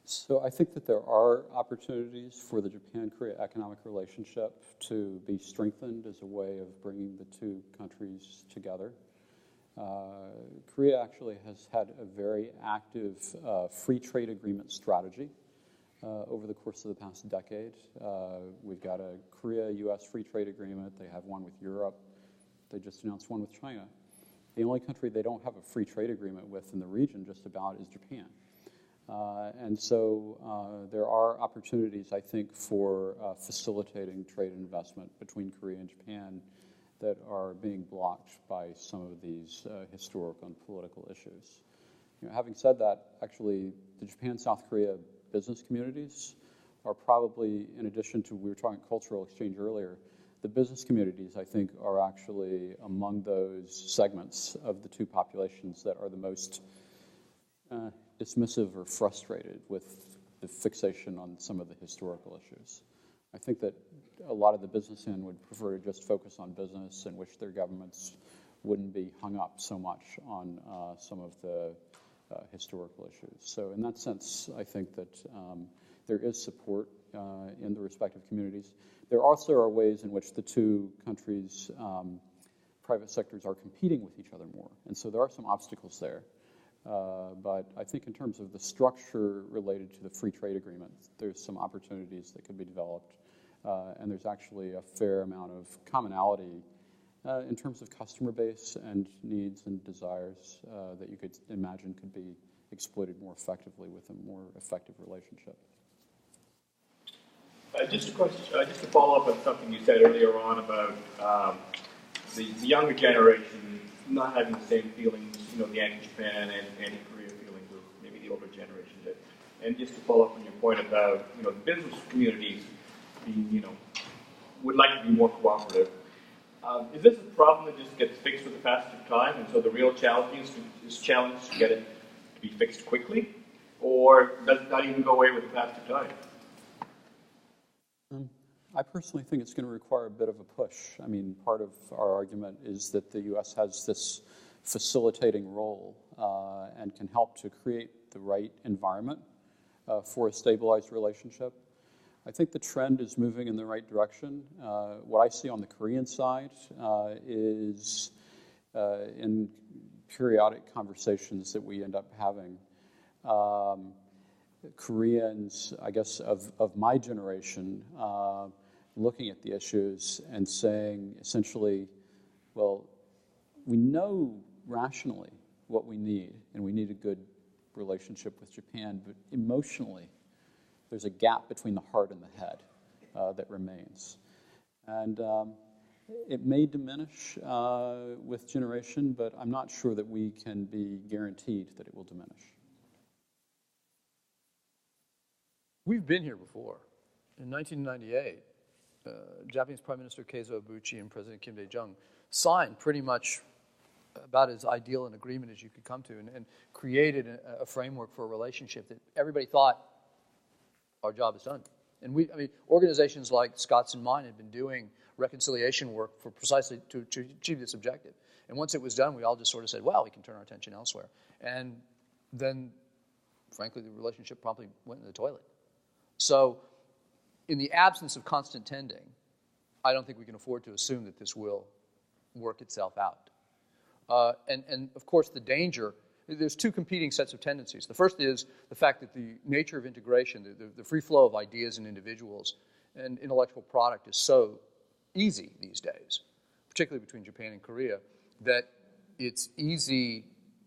[SPEAKER 1] So I think that there are opportunities for the Japan-Korea economic relationship to be strengthened as a way of bringing the two countries together. Korea actually has had a very active free trade agreement strategy over the course of the past decade. We've got a Korea-U.S. free trade agreement. They have one with Europe. They just announced one with China. The only country they don't have a free trade agreement with in the region just about is Japan. And so there are opportunities, I think, for facilitating trade and investment between Korea and Japan that are being blocked by some of these historical and political issues. Having said that, actually, the Japan-South Korea business communities are probably, in addition to, we were talking cultural exchange earlier, the business communities, I think, are actually among those segments of the two populations that are the most dismissive or frustrated with the fixation on some of the historical issues. I think that a lot of the business end would prefer to just focus on business and wish their governments wouldn't be hung up so much on some of the historical issues. So in that sense, I think that there is support in the respective communities. There also are ways in which the two countries' private sectors are competing with each other more. And so there are some obstacles there. But I think in terms of the structure related to the free trade agreement, there's some opportunities that could be developed. And there's actually a fair amount of commonality in terms of customer base and needs and desires that you could imagine could be exploited more effectively with a more effective relationship.
[SPEAKER 7] Just a question, just to follow up on something you said earlier on about the younger generation not having the same feelings, the anti-Japan and anti-Korea feelings of maybe the older generation did. And just to follow up on your point about, the business communities being, would like to be more cooperative. Is this a problem that just gets fixed with the passage of time? And so the real challenge is to get it to be fixed quickly? Or does it not even go away with the passage of time?
[SPEAKER 1] I personally think it's going to require a bit of a push. I mean, part of our argument is that the U.S. has this facilitating role and can help to create the right environment for a stabilized relationship. I think the trend is moving in the right direction. What I see on the Korean side is in periodic conversations that we end up having, Koreans, I guess, of my generation, looking at the issues and saying essentially, well, we know rationally what we need, and we need a good relationship with Japan, but emotionally, there's a gap between the heart and the head that remains. And it may diminish with generation, but I'm not sure that we can be guaranteed that it will diminish.
[SPEAKER 2] We've been here before. In 1998, Japanese Prime Minister Keizo Ibuchi and President Kim Dae-jung signed pretty much about as ideal an agreement as you could come to, and created a framework for a relationship that everybody thought our job is done. And organizations like Scott's and mine had been doing reconciliation work for precisely to achieve this objective. And once it was done, we all just sort of said, well, we can turn our attention elsewhere. And then, frankly, the relationship promptly went in the toilet. So, in the absence of constant tending, I don't think we can afford to assume that this will work itself out. And of course, the danger, there's two competing sets of tendencies. The first is the fact that the nature of integration, the free flow of ideas and individuals and intellectual product is so easy these days, particularly between Japan and Korea, that it's easy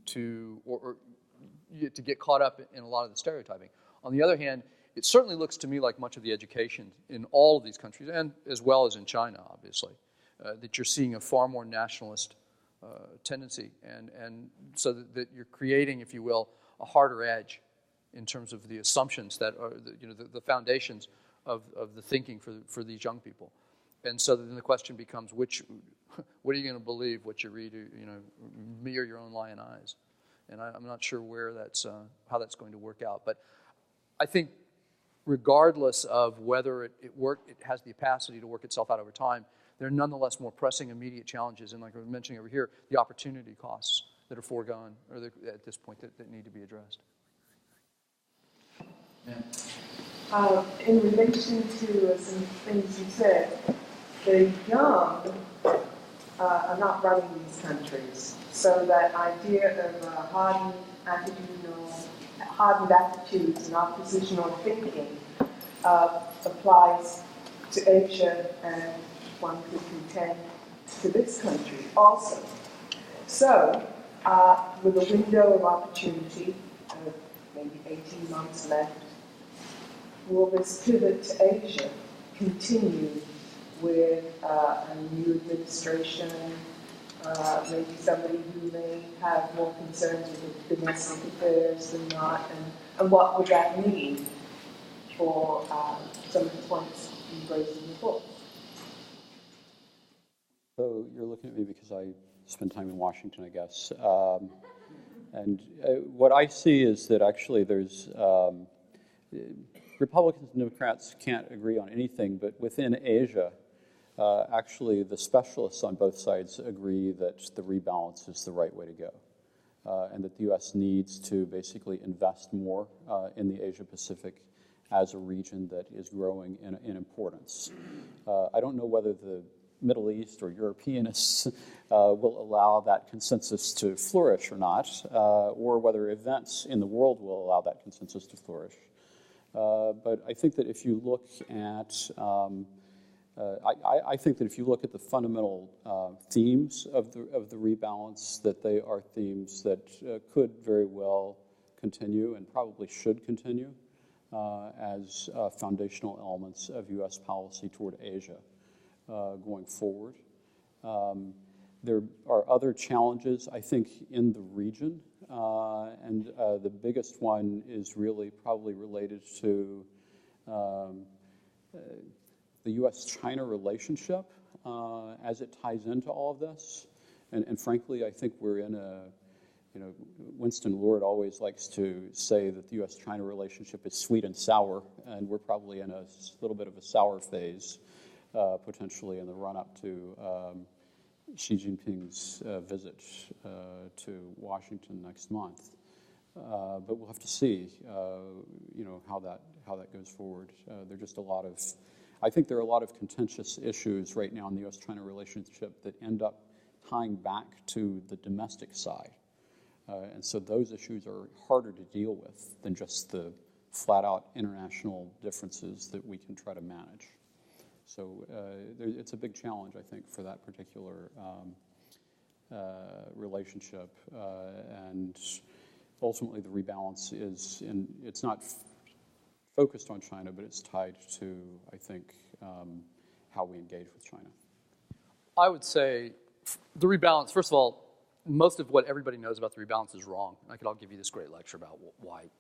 [SPEAKER 2] to get caught up in a lot of the stereotyping. On the other hand, it certainly looks to me like much of the education in all of these countries, and as well as in China, obviously, that you're seeing a far more nationalist tendency, and so that you're creating, if you will, a harder edge in terms of the assumptions that are the foundations of the thinking for these young people. And so then the question becomes, what are you going to believe, what you read, me or your own lying eyes? And I'm not sure where how that's going to work out. But I think regardless of whether it has the capacity to work itself out over time, there are nonetheless more pressing immediate challenges, and like I was mentioning over here, the opportunity costs that are foregone or at this point that need to be addressed. Yeah.
[SPEAKER 8] In relation to some things you said, the young are not running these countries, so that idea of hardened attitudes and oppositional thinking applies to Asia, and one could contend to this country also. So, with a window of opportunity, maybe 18 months left, will this pivot to Asia continue with a new administration, maybe somebody who may have more concerns with domestic affairs than not, and what would that mean for some of the points you raised in the book?
[SPEAKER 1] So you're looking at me because I spend time in Washington, I guess. And what I see is that actually there's Republicans and Democrats can't agree on anything, but within Asia, actually the specialists on both sides agree that the rebalance is the right way to go, and that the U.S. needs to basically invest more in the Asia-Pacific as a region that is growing in importance. I don't know whether the Middle East or Europeanists will allow that consensus to flourish or not, or whether events in the world will allow that consensus to flourish. But I think that if you look at, I think that if you look at the fundamental themes of the rebalance, that they are themes that could very well continue and probably should continue as foundational elements of U.S. policy toward Asia going forward. There are other challenges, I think, in the region, and the biggest one is really probably related to the U.S.-China relationship as it ties into all of this. And frankly, I think we're in a, Winston Lord always likes to say that the U.S.-China relationship is sweet and sour, and we're probably in a little bit of a sour phase, potentially in the run-up to Xi Jinping's visit to Washington next month. But we'll have to see, how that goes forward. There are just a lot of, I think there are a lot of contentious issues right now in the U.S.-China relationship that end up tying back to the domestic side. And so those issues are harder to deal with than just the flat-out international differences that we can try to manage. So it's a big challenge, I think, for that particular relationship. And ultimately, the rebalance it's not focused on China, but it's tied to, I think, how we engage with China.
[SPEAKER 2] I would say the rebalance, first of all, most of what everybody knows about the rebalance is wrong. I'll give you this great lecture about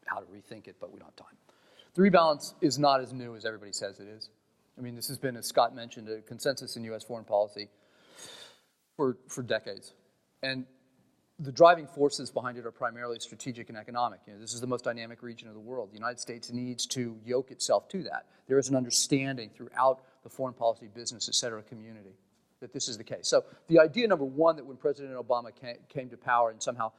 [SPEAKER 2] how to rethink it, but we don't have time. The rebalance is not as new as everybody says it is. I mean, this has been, as Scott mentioned, a consensus in U.S. foreign policy for decades. And the driving forces behind it are primarily strategic and economic. This is the most dynamic region of the world. The United States needs to yoke itself to that. There is an understanding throughout the foreign policy, business, et cetera, community that this is the case. So the idea, number one, that when President Obama came to power and somehow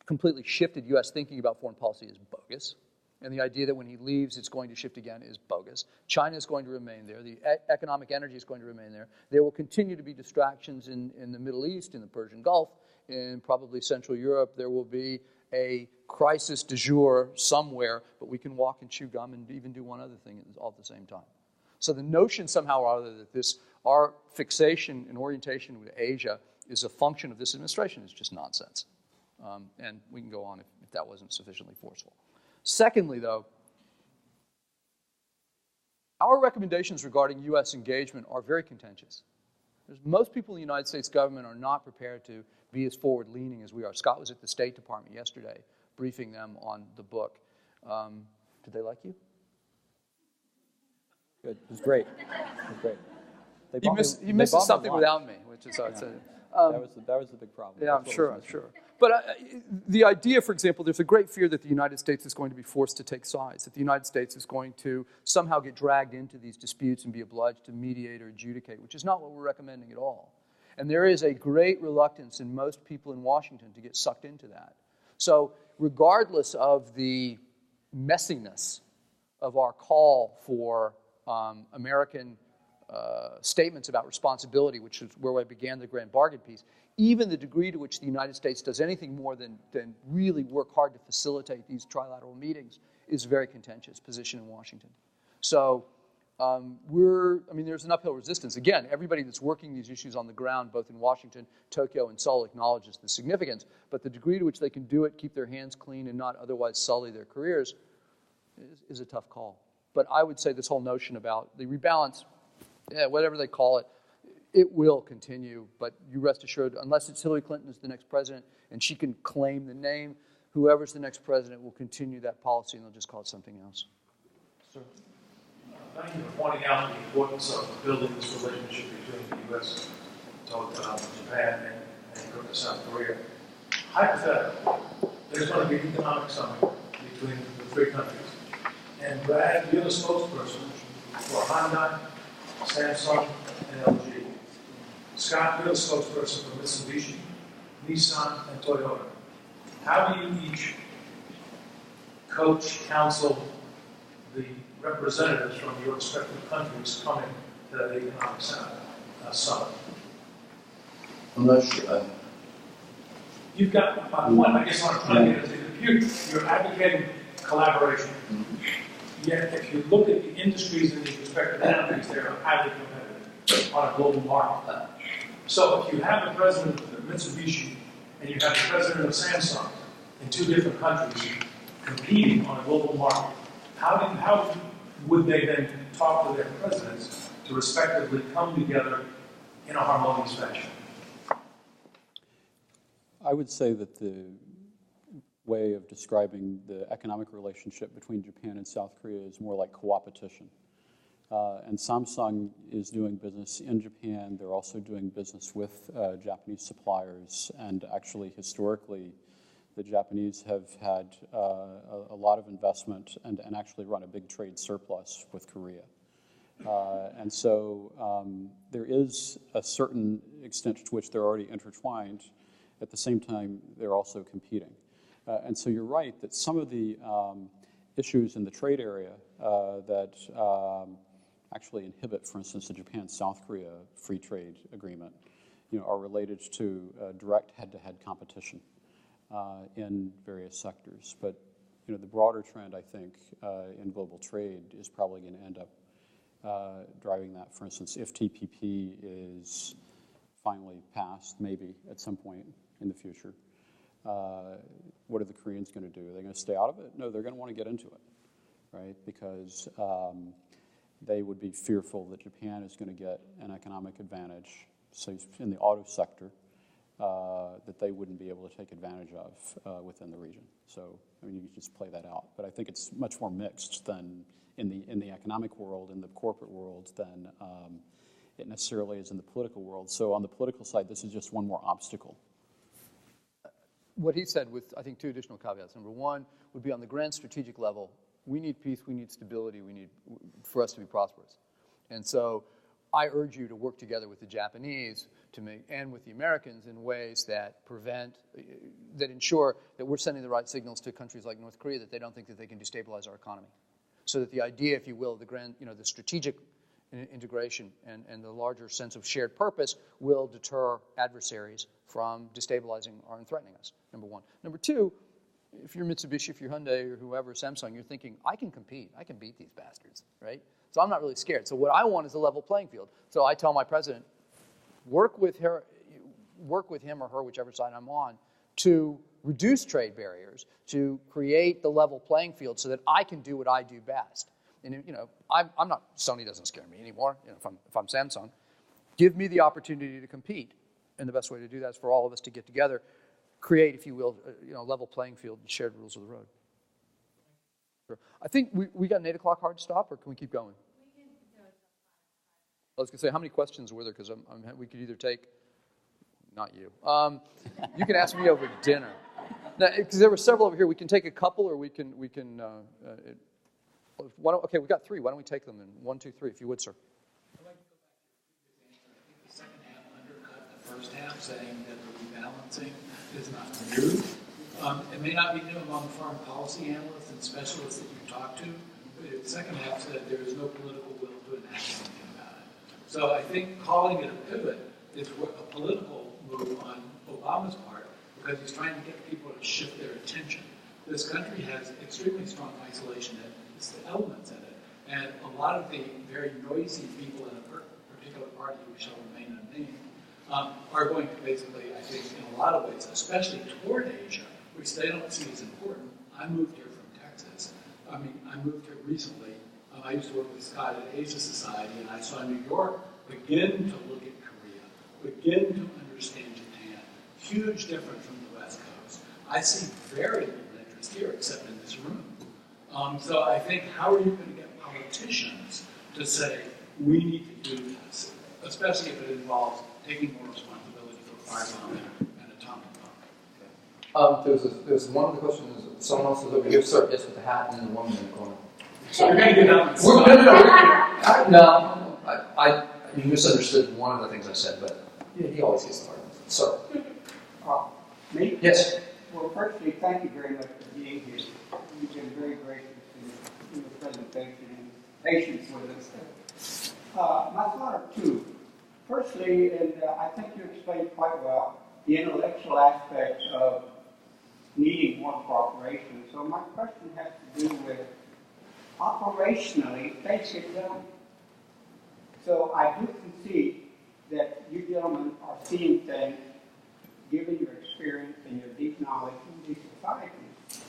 [SPEAKER 2] completely shifted U.S. thinking about foreign policy is bogus. And the idea that when he leaves, it's going to shift again is bogus. China is going to remain there. The economic energy is going to remain there. There will continue to be distractions in the Middle East, in the Persian Gulf, in probably Central Europe. There will be a crisis du jour somewhere, but we can walk and chew gum and even do one other thing all at the same time. So the notion somehow or other that our fixation and orientation with Asia is a function of this administration is just nonsense. And we can go on if that wasn't sufficiently forceful. Secondly, though, our recommendations regarding U.S. engagement are very contentious. Most people in the United States government are not prepared to be as forward-leaning as we are. Scott was at the State Department yesterday briefing them on the book. Did they like you?
[SPEAKER 1] Good. It was great.
[SPEAKER 2] He misses something without me, which is
[SPEAKER 1] That was the big problem.
[SPEAKER 2] Yeah, I'm sure. But the idea, for example, there's a great fear that the United States is going to be forced to take sides, that the United States is going to somehow get dragged into these disputes and be obliged to mediate or adjudicate, which is not what we're recommending at all. And there is a great reluctance in most people in Washington to get sucked into that. So regardless of the messiness of our call for American statements about responsibility, which is where I began the grand bargain piece, even the degree to which the United States does anything more than really work hard to facilitate these trilateral meetings is a very contentious position in Washington. So there's an uphill resistance. Again, everybody that's working these issues on the ground, both in Washington, Tokyo, and Seoul, acknowledges the significance, but the degree to which they can do it, keep their hands clean, and not otherwise sully their careers is a tough call. But I would say this whole notion about the rebalance, whatever they call it, it will continue, but you rest assured, unless it's Hillary Clinton as the next president and she can claim the name, whoever's the next president will continue that policy and they'll just call it something else. Sir?
[SPEAKER 9] Thank you for pointing out the importance of building this relationship between the U.S., Japan, and South Korea. Hypothetically, there's going to be an economic summit between the three countries. And Brad, you're the spokesperson for Hyundai, Samsung, and LG. Scott, you're the spokesperson for Mitsubishi, Nissan, and Toyota. How do you each coach, counsel the representatives from your respective countries coming to the economic summit?
[SPEAKER 10] I'm not sure.
[SPEAKER 9] You've got my point. I guess what I'm trying to get is you're advocating collaboration. Yet, if you look at the industries in these respective countries, they're highly competitive on a global market. So, if you have the president of Mitsubishi and you have the president of Samsung in two different countries competing on a global market, how would they then talk to their presidents to respectively come together in a harmonious fashion?
[SPEAKER 1] I would say that the way of describing the economic relationship between Japan and South Korea is more like coopetition. And Samsung is doing business in Japan. They're also doing business with Japanese suppliers. And actually, historically, the Japanese have had a lot of investment and actually run a big trade surplus with Korea. And so there is a certain extent to which they're already intertwined. At the same time, they're also competing. And so you're right that some of the issues in the trade area that actually inhibit, for instance, the Japan-South Korea free trade agreement, are related to direct head-to-head competition in various sectors. But the broader trend, I think, in global trade is probably going to end up driving that. For instance, if TPP is finally passed, maybe at some point in the future, what are the Koreans going to do? Are they going to stay out of it? No, they're going to want to get into it, right? Because they would be fearful that Japan is going to get an economic advantage, say in the auto sector, that they wouldn't be able to take advantage of within the region. So, you can just play that out. But I think it's much more mixed than in the economic world, in the corporate world, than it necessarily is in the political world. So on the political side, this is just one more obstacle.
[SPEAKER 2] What he said with, I think, two additional caveats. Number one would be on the grand strategic level, we need peace, we need stability, we need for us to be prosperous. And so I urge you to work together with the Japanese and with the Americans in ways that that ensure that we're sending the right signals to countries like North Korea that they don't think that they can destabilize our economy. So that the idea, if you will, the strategic integration and the larger sense of shared purpose will deter adversaries from destabilizing and threatening us, number one. Number two, if you're Mitsubishi, if you're Hyundai, or whoever, Samsung, you're thinking, I can compete. I can beat these bastards, right? So I'm not really scared. So what I want is a level playing field. So I tell my president, work with him or her, whichever side I'm on, to reduce trade barriers, to create the level playing field so that I can do what I do best. And I'm not. Sony doesn't scare me anymore. If I'm Samsung, give me the opportunity to compete, and the best way to do that is for all of us to get together, create, if you will, a level playing field and shared rules of the road. Sure. I think we got an 8 o'clock hard stop, or can we keep going? We can go. I was going to say, how many questions were there? Because we could either take not you. You can ask me over dinner. Because there were several over here. We can take a couple, or we can. Okay, we got three. Why don't we take them in 1, 2, 3, if you would, sir.
[SPEAKER 11] I'd like to go back to your previous answer. I think the second half undercut the first half, saying that the rebalancing is not new. It may not be new among foreign policy analysts and specialists that you talk to, but the second half said there is no political will to enact anything about it. So I think calling it a pivot is a political move on Obama's part, because he's trying to get people to shift their attention. This country has extremely strong isolation elements in it, and a lot of the very noisy people in a particular party who shall remain unnamed are going to basically, I think, in a lot of ways, especially toward Asia, which they don't see as important. I moved here from Texas. I moved here recently. I used to work with Scott at Asia Society, and I saw New York begin to look at Korea, begin to understand Japan. Huge difference from the West Coast. I see very little interest here, except in this room. So I think, how are you going to get politicians to say, we need to do this, especially if it involves taking more responsibility for firebomb and atomic bomb?
[SPEAKER 2] There's one of the questions, someone else is over here, sir, yes, with the hat, and then the woman in the corner.
[SPEAKER 11] You're going to get out.
[SPEAKER 2] No, you misunderstood one of the things I said, but he always gets the hard ones. Sir.
[SPEAKER 12] Me?
[SPEAKER 2] Yes.
[SPEAKER 12] Well, firstly, thank you very much for being here. You've been very gracious in your presentation and patience with us. My thought are two. Firstly, and I think you explained quite well, the intellectual aspect of needing more cooperation. So my question has to do with, operationally, things get done. So I do concede that you gentlemen are seeing things, given your experience and your deep knowledge in these societies.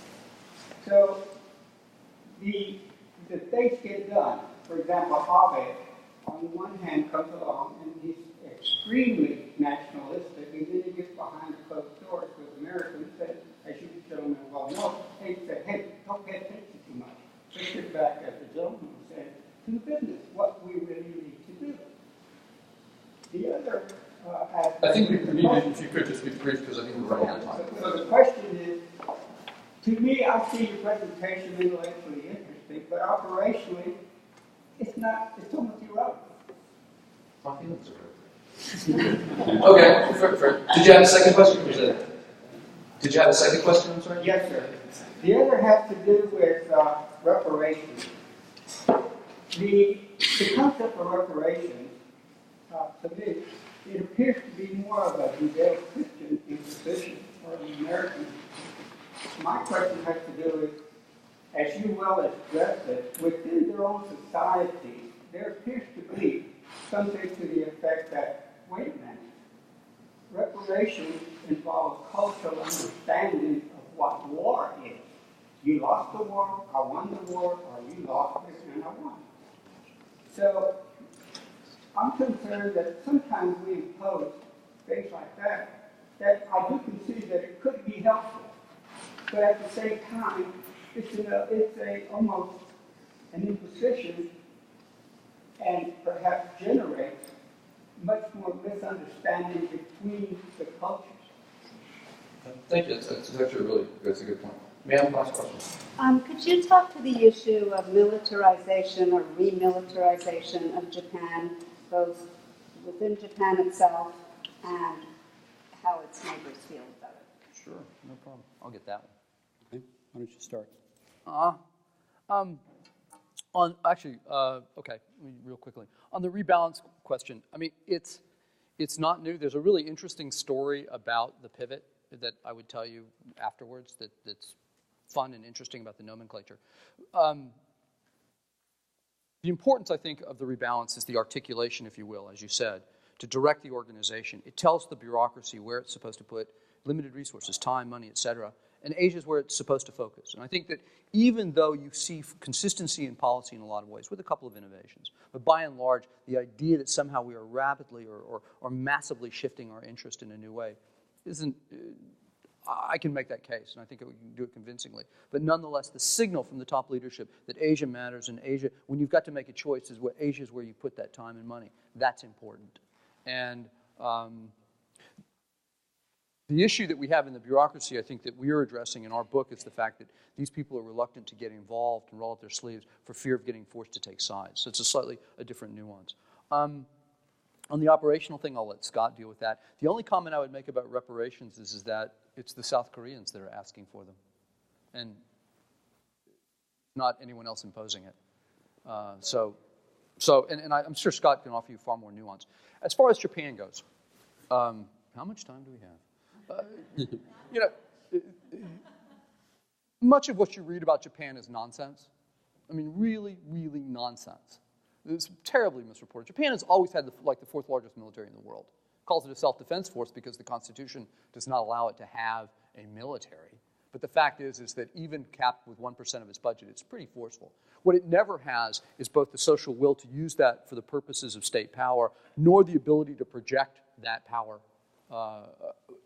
[SPEAKER 12] So the things get done. For example, Abe, on the one hand, comes along and he's extremely nationalistic, and then he gets behind the closed doors with Americans and, as you gentlemen well know, he said, hey, don't pay attention too much. Let's get back, as the gentleman said, to the business, what we really need to do. The other aspect...
[SPEAKER 2] I think we need, if you could just be brief, because I think we're running out of time.
[SPEAKER 12] So the question is, to me, I see your presentation intellectually interesting, but operationally, it's not, it's almost irrelevant.
[SPEAKER 2] My feelings are okay, fair. Did you have a second question? Did you have a second question? I'm sorry?
[SPEAKER 12] Yes, sir. The other has to do with reparations. The concept of reparations, to me, it appears to be more of a Judeo-Christian imposition or an American. My question has to do with, as you well addressed it, within their own society, there appears to be something to the effect that, wait a minute, reparations involve cultural understanding of what war is. You lost the war, I won the war, or you lost it and I won. So I'm concerned that sometimes we impose things like that I do concede that it could be helpful. But at the same time, it's almost an imposition and perhaps generates much more misunderstanding between the cultures.
[SPEAKER 2] Thank you. That's actually that's a good point. Ma'am, last question.
[SPEAKER 13] Could you talk to the issue of militarization or remilitarization of Japan, both within Japan itself and how its neighbors feel about it?
[SPEAKER 2] Sure, no problem. I'll get that one.
[SPEAKER 1] Okay. Why don't you start?
[SPEAKER 2] Okay, real quickly. On the rebalance question, I mean, it's not new. There's a really interesting story about the pivot that I would tell you afterwards that's fun and interesting about the nomenclature. The importance, I think, of the rebalance is the articulation, if you will, as you said, to direct the organization. It tells the bureaucracy where it's supposed to put limited resources, time, money, etc., and Asia is where it's supposed to focus. And I think that even though you see consistency in policy in a lot of ways, with a couple of innovations, but by and large, the idea that somehow we are rapidly or massively shifting our interest in a new way isn't... I can make that case, and I think we can do it convincingly. But nonetheless, the signal from the top leadership that Asia matters, and Asia, when you've got to make a choice, is what Asia is where you put that time and money. That's important. And The issue that we have in the bureaucracy, I think, that we are addressing in our book is the fact that these people are reluctant to get involved and roll up their sleeves for fear of getting forced to take sides. So it's a slightly different nuance. On the operational thing, I'll let Scott deal with that. The only comment I would make about reparations is that it's the South Koreans that are asking for them, and not anyone else imposing it. And I'm sure Scott can offer you far more nuance. As far as Japan goes, how much time do we have? Much of what you read about Japan is nonsense. I mean, really, really nonsense. It's terribly misreported. Japan has always had the fourth largest military in the world. It calls it a self-defense force because the Constitution does not allow it to have a military. But the fact is that even capped with 1% of its budget, it's pretty forceful. What it never has is both the social will to use that for the purposes of state power, nor the ability to project that power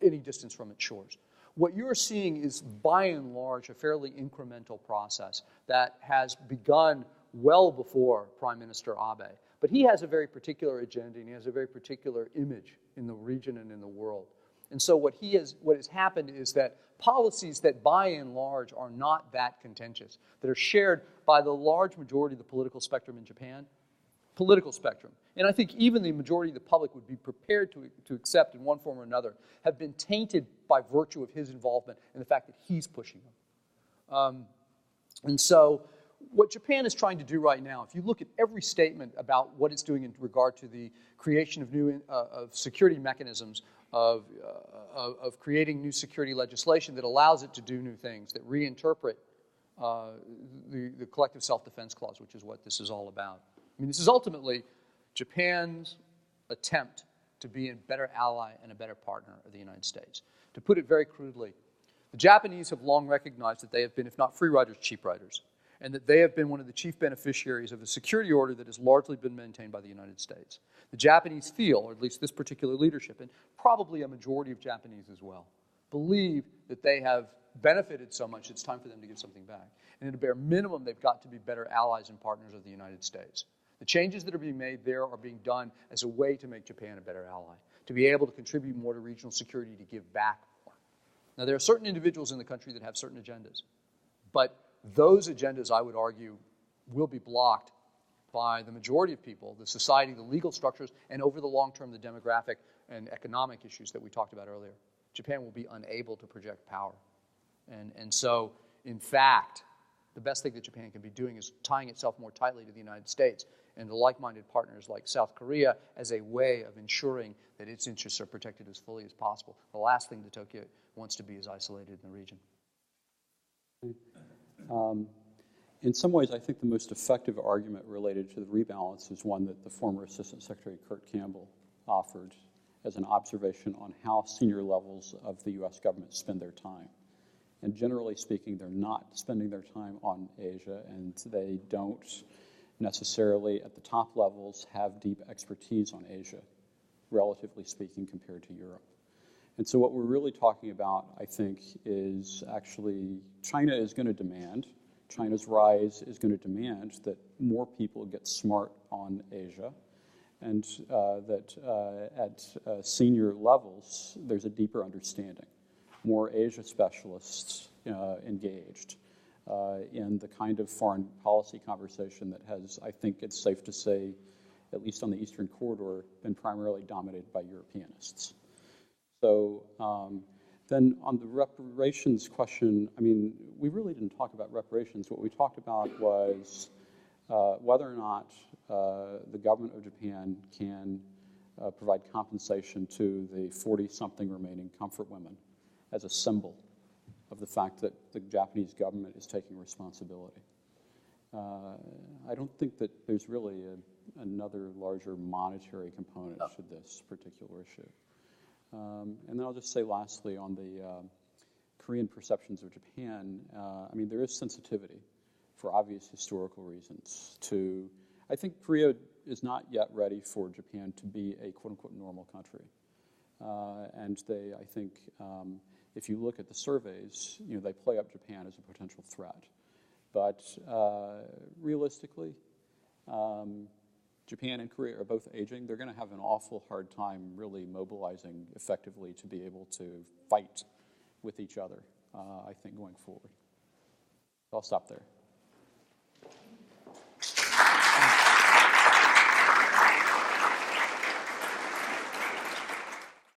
[SPEAKER 2] any distance from its shores. What you're seeing is, by and large, a fairly incremental process that has begun well before Prime Minister Abe. But he has a very particular agenda, and he has a very particular image in the region and in the world. And so what has happened is that policies that, by and large, are not that contentious, that are shared by the large majority of the political spectrum in Japan, and I think even the majority of the public would be prepared to accept in one form or another, have been tainted by virtue of his involvement and the fact that he's pushing them. And so what Japan is trying to do right now, if you look at every statement about what it's doing in regard to the creation of new of security mechanisms, of creating new security legislation that allows it to do new things, that reinterpret the collective self-defense clause, which is what this is all about. I mean, this is ultimately Japan's attempt to be a better ally and a better partner of the United States. To put it very crudely, the Japanese have long recognized that they have been, if not free riders, cheap riders, and that they have been one of the chief beneficiaries of a security order that has largely been maintained by the United States. The Japanese feel, or at least this particular leadership, and probably a majority of Japanese as well, believe that they have benefited so much it's time for them to give something back. And at a bare minimum, they've got to be better allies and partners of the United States. The changes that are being made there are being done as a way to make Japan a better ally, to be able to contribute more to regional security, to give back more. Now, there are certain individuals in the country that have certain agendas, but those agendas, I would argue, will be blocked by the majority of people, the society, the legal structures, and over the long term, the demographic and economic issues that we talked about earlier. Japan will be unable to project power. And so, in fact, the best thing that Japan can be doing is tying itself more tightly to the United States and the like-minded partners like South Korea as a way of ensuring that its interests are protected as fully as possible. The last thing that Tokyo wants to be is isolated in the region.
[SPEAKER 1] In some ways, I think the most effective argument related to the rebalance is one that the former Assistant Secretary Kurt Campbell offered as an observation on how senior levels of the U.S. government spend their time. And generally speaking, they're not spending their time on Asia, and they don't necessarily, at the top levels, have deep expertise on Asia, relatively speaking, compared to Europe. And so what we're really talking about, I think, is actually China is going to demand, China's rise is going to demand that more people get smart on Asia, and that at senior levels, there's a deeper understanding. More Asia specialists engaged in the kind of foreign policy conversation that has, I think it's safe to say, at least on the Eastern Corridor, been primarily dominated by Europeanists. So then on the reparations question, I mean, we really didn't talk about reparations. What we talked about was whether or not the government of Japan can provide compensation to the 40-something remaining comfort women as a symbol of the fact that the Japanese government is taking responsibility. I don't think that there's really another larger monetary component to this particular issue. And then I'll just say lastly on the Korean perceptions of Japan, I mean, there is sensitivity for obvious historical reasons to, I think Korea is not yet ready for Japan to be a quote-unquote normal country. And they, I think, if you look at the surveys, they play up Japan as a potential threat. But realistically, Japan and Korea are both aging. They're going to have an awful hard time really mobilizing effectively to be able to fight with each other, I think, going forward. I'll stop there.